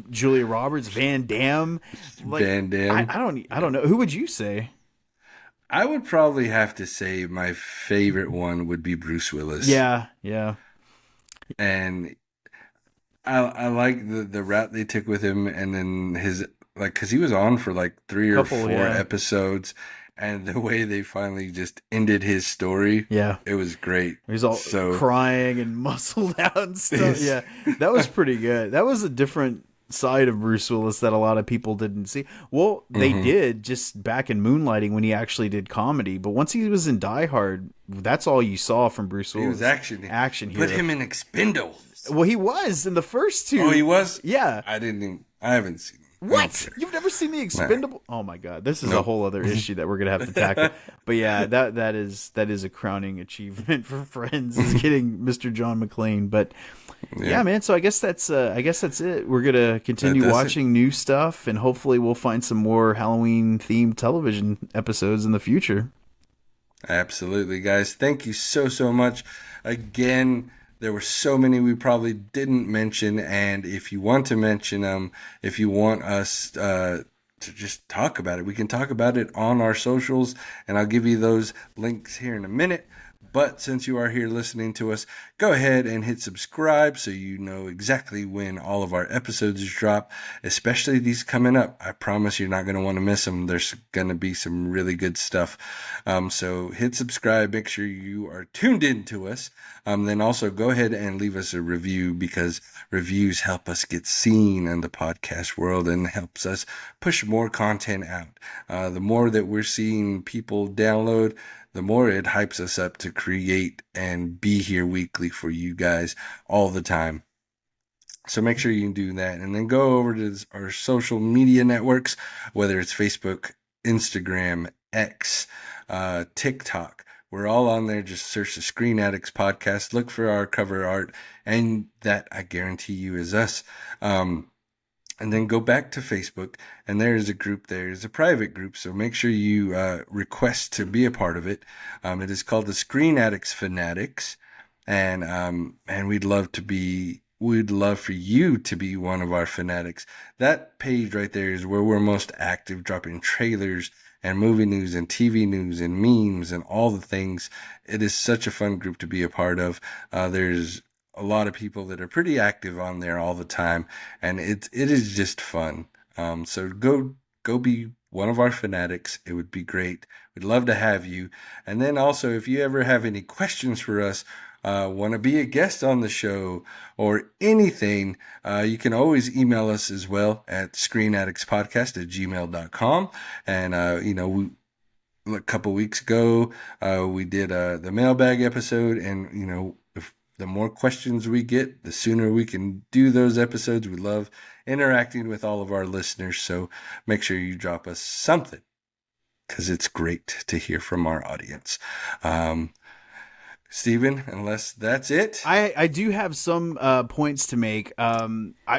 Speaker 1: Julia Roberts, Van Damme. Like,
Speaker 2: Van Damme.
Speaker 1: I don't know. Who would you say?
Speaker 2: I would probably have to say my favorite one would be Bruce Willis.
Speaker 1: Yeah.
Speaker 2: And I like the route they took with him, and then his, like, because he was on for like 3 or 4 episodes, and the way they finally just ended his story, it was great.
Speaker 1: He was all crying and muscled out and stuff. Yeah, that was pretty good. That was a different side of Bruce Willis that a lot of people didn't see. Well, they did just back in Moonlighting when he actually did comedy, but once he was in Die Hard, that's all you saw from Bruce Willis.
Speaker 2: He was action hero. Put him in Expendables.
Speaker 1: Well, he was in the first two.
Speaker 2: Oh, he was?
Speaker 1: Yeah.
Speaker 2: I haven't seen him.
Speaker 1: What? You've never seen the Expendable? Oh my God, this is a whole other issue that we're gonna have to tackle. But yeah, that is a crowning achievement for Friends, is getting Mr. John McClane. But yeah, man. So I guess that's it. We're gonna continue watching new stuff, and hopefully we'll find some more Halloween themed television episodes in the future.
Speaker 2: Absolutely, guys. Thank you so much. Again, there were so many we probably didn't mention, and if you want to mention them, if you want us to just talk about it, we can talk about it on our socials, and I'll give you those links here in a minute. But since you are here listening to us, go ahead and hit subscribe so you know exactly when all of our episodes drop, especially these coming up. I promise you're not going to want to miss them. There's going to be some really good stuff. So hit subscribe. Make sure you are tuned in to us. Then also go ahead and leave us a review, because reviews help us get seen in the podcast world and helps us push more content out. The more that we're seeing people download, the more it hypes us up to create and be here weekly for you guys all the time. So make sure you can do that. And then go over to our social media networks, whether it's Facebook, Instagram, X, TikTok. We're all on there. Just search the Screen Addicts Podcast. Look for our cover art. And that, I guarantee you, is us. And then go back to Facebook, and there is a group there. It's a private group, so make sure you request to be a part of it. It is called the Screen Addicts Fanatics, and we'd love for you to be one of our fanatics. That page right there is where we're most active, dropping trailers and movie news and TV news and memes and all the things. It is such a fun group to be a part of. There's a lot of people that are pretty active on there all the time, and it is just fun. So go be one of our fanatics. It would be great. We'd love to have you. And then also, if you ever have any questions for us, want to be a guest on the show or anything, you can always email us as well at screenaddictspodcast@gmail.com. And a couple weeks ago, we did the mailbag episode, and the more questions we get, the sooner we can do those episodes. We love interacting with all of our listeners, so make sure you drop us something, because it's great to hear from our audience. Steven, unless that's it.
Speaker 1: I do have some points to make.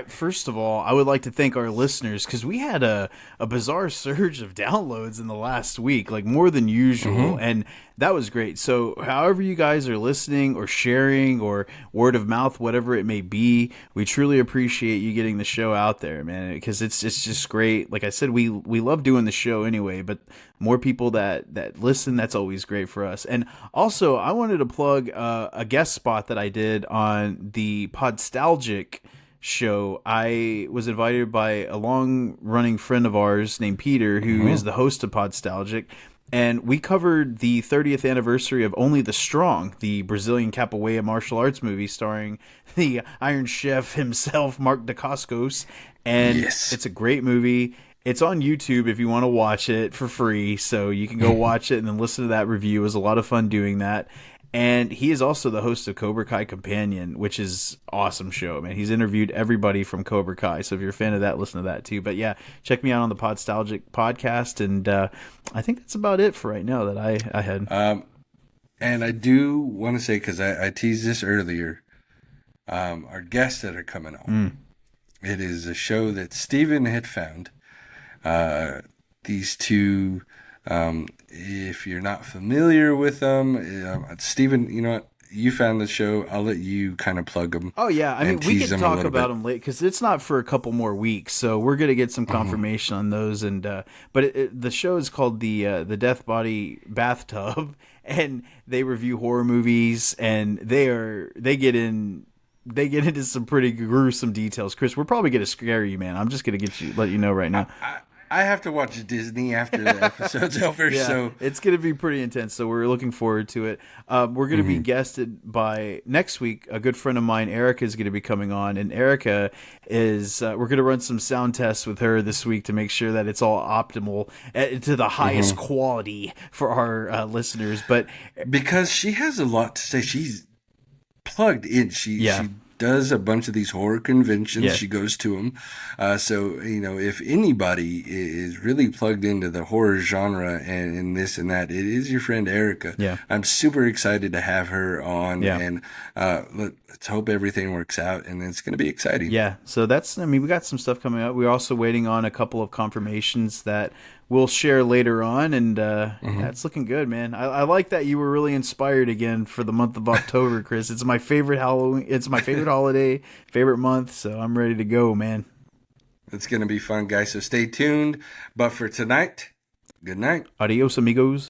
Speaker 1: First of all, I would like to thank our listeners, because we had a bizarre surge of downloads in the last week, like more than usual, and that was great. So however you guys are listening or sharing or word of mouth, whatever it may be, we truly appreciate you getting the show out there, man, because it's just great. Like I said, we love doing the show anyway, but more people that listen, that's always great for us. And also, I wanted to plug a guest spot that I did on the Podstalgic show. I was invited by a long-running friend of ours named Peter, who is the host of Podstalgic, and we covered the 30th anniversary of Only the Strong, the Brazilian capoeira martial arts movie starring the Iron Chef himself, Mark Dacascos, and It's a great movie. It's on YouTube if you want to watch it for free, so you can go watch it and then listen to that review. It was a lot of fun doing that. And he is also the host of Cobra Kai Companion, which is an awesome show, man. He's interviewed everybody from Cobra Kai, so if you're a fan of that, listen to that too. But yeah, check me out on the Podstalgic podcast, and I think that's about it for right now that I had.
Speaker 2: And I do want to say, because I teased this earlier, our guests that are coming on, it is a show that Steven had found. These two... if you're not familiar with them, Steven, you know what? You found the show. I'll let you kind of plug them.
Speaker 1: Oh, yeah. I mean, we can talk about them late, because it's not for a couple more weeks. So we're going to get some confirmation on those. And but the show is called the Death Body Bathtub, and they review horror movies, and they get into some pretty gruesome details. Chris, we're probably going to scare you, man. I'm just going to let you know right now.
Speaker 2: I have to watch Disney after the episode's over, so
Speaker 1: it's going to be pretty intense. So we're looking forward to it. We're going to be guested by next week. A good friend of mine, Erica, is going to be coming on, and Erica is. We're going to run some sound tests with her this week to make sure that it's all optimal to the highest quality for our listeners. But
Speaker 2: because she has a lot to say, she's plugged in. She
Speaker 3: does a bunch of these horror conventions.
Speaker 1: Yeah.
Speaker 3: She goes to them. So, you know, if anybody is really plugged into the horror genre and this and that, it is your friend Erica.
Speaker 1: Yeah.
Speaker 3: I'm super excited to have her on.
Speaker 1: Yeah.
Speaker 3: And let's hope everything works out. And it's going to be exciting.
Speaker 1: Yeah. So I mean, we got some stuff coming up. We're also waiting on a couple of confirmations that we'll share later on. And that's looking good, man. I like that you were really inspired again for the month of October, Chris. It's my favorite Halloween. It's my favorite holiday, favorite month. So I'm ready to go, man.
Speaker 3: It's going to be fun, guys. So stay tuned. But for tonight, good night.
Speaker 1: Adios, amigos.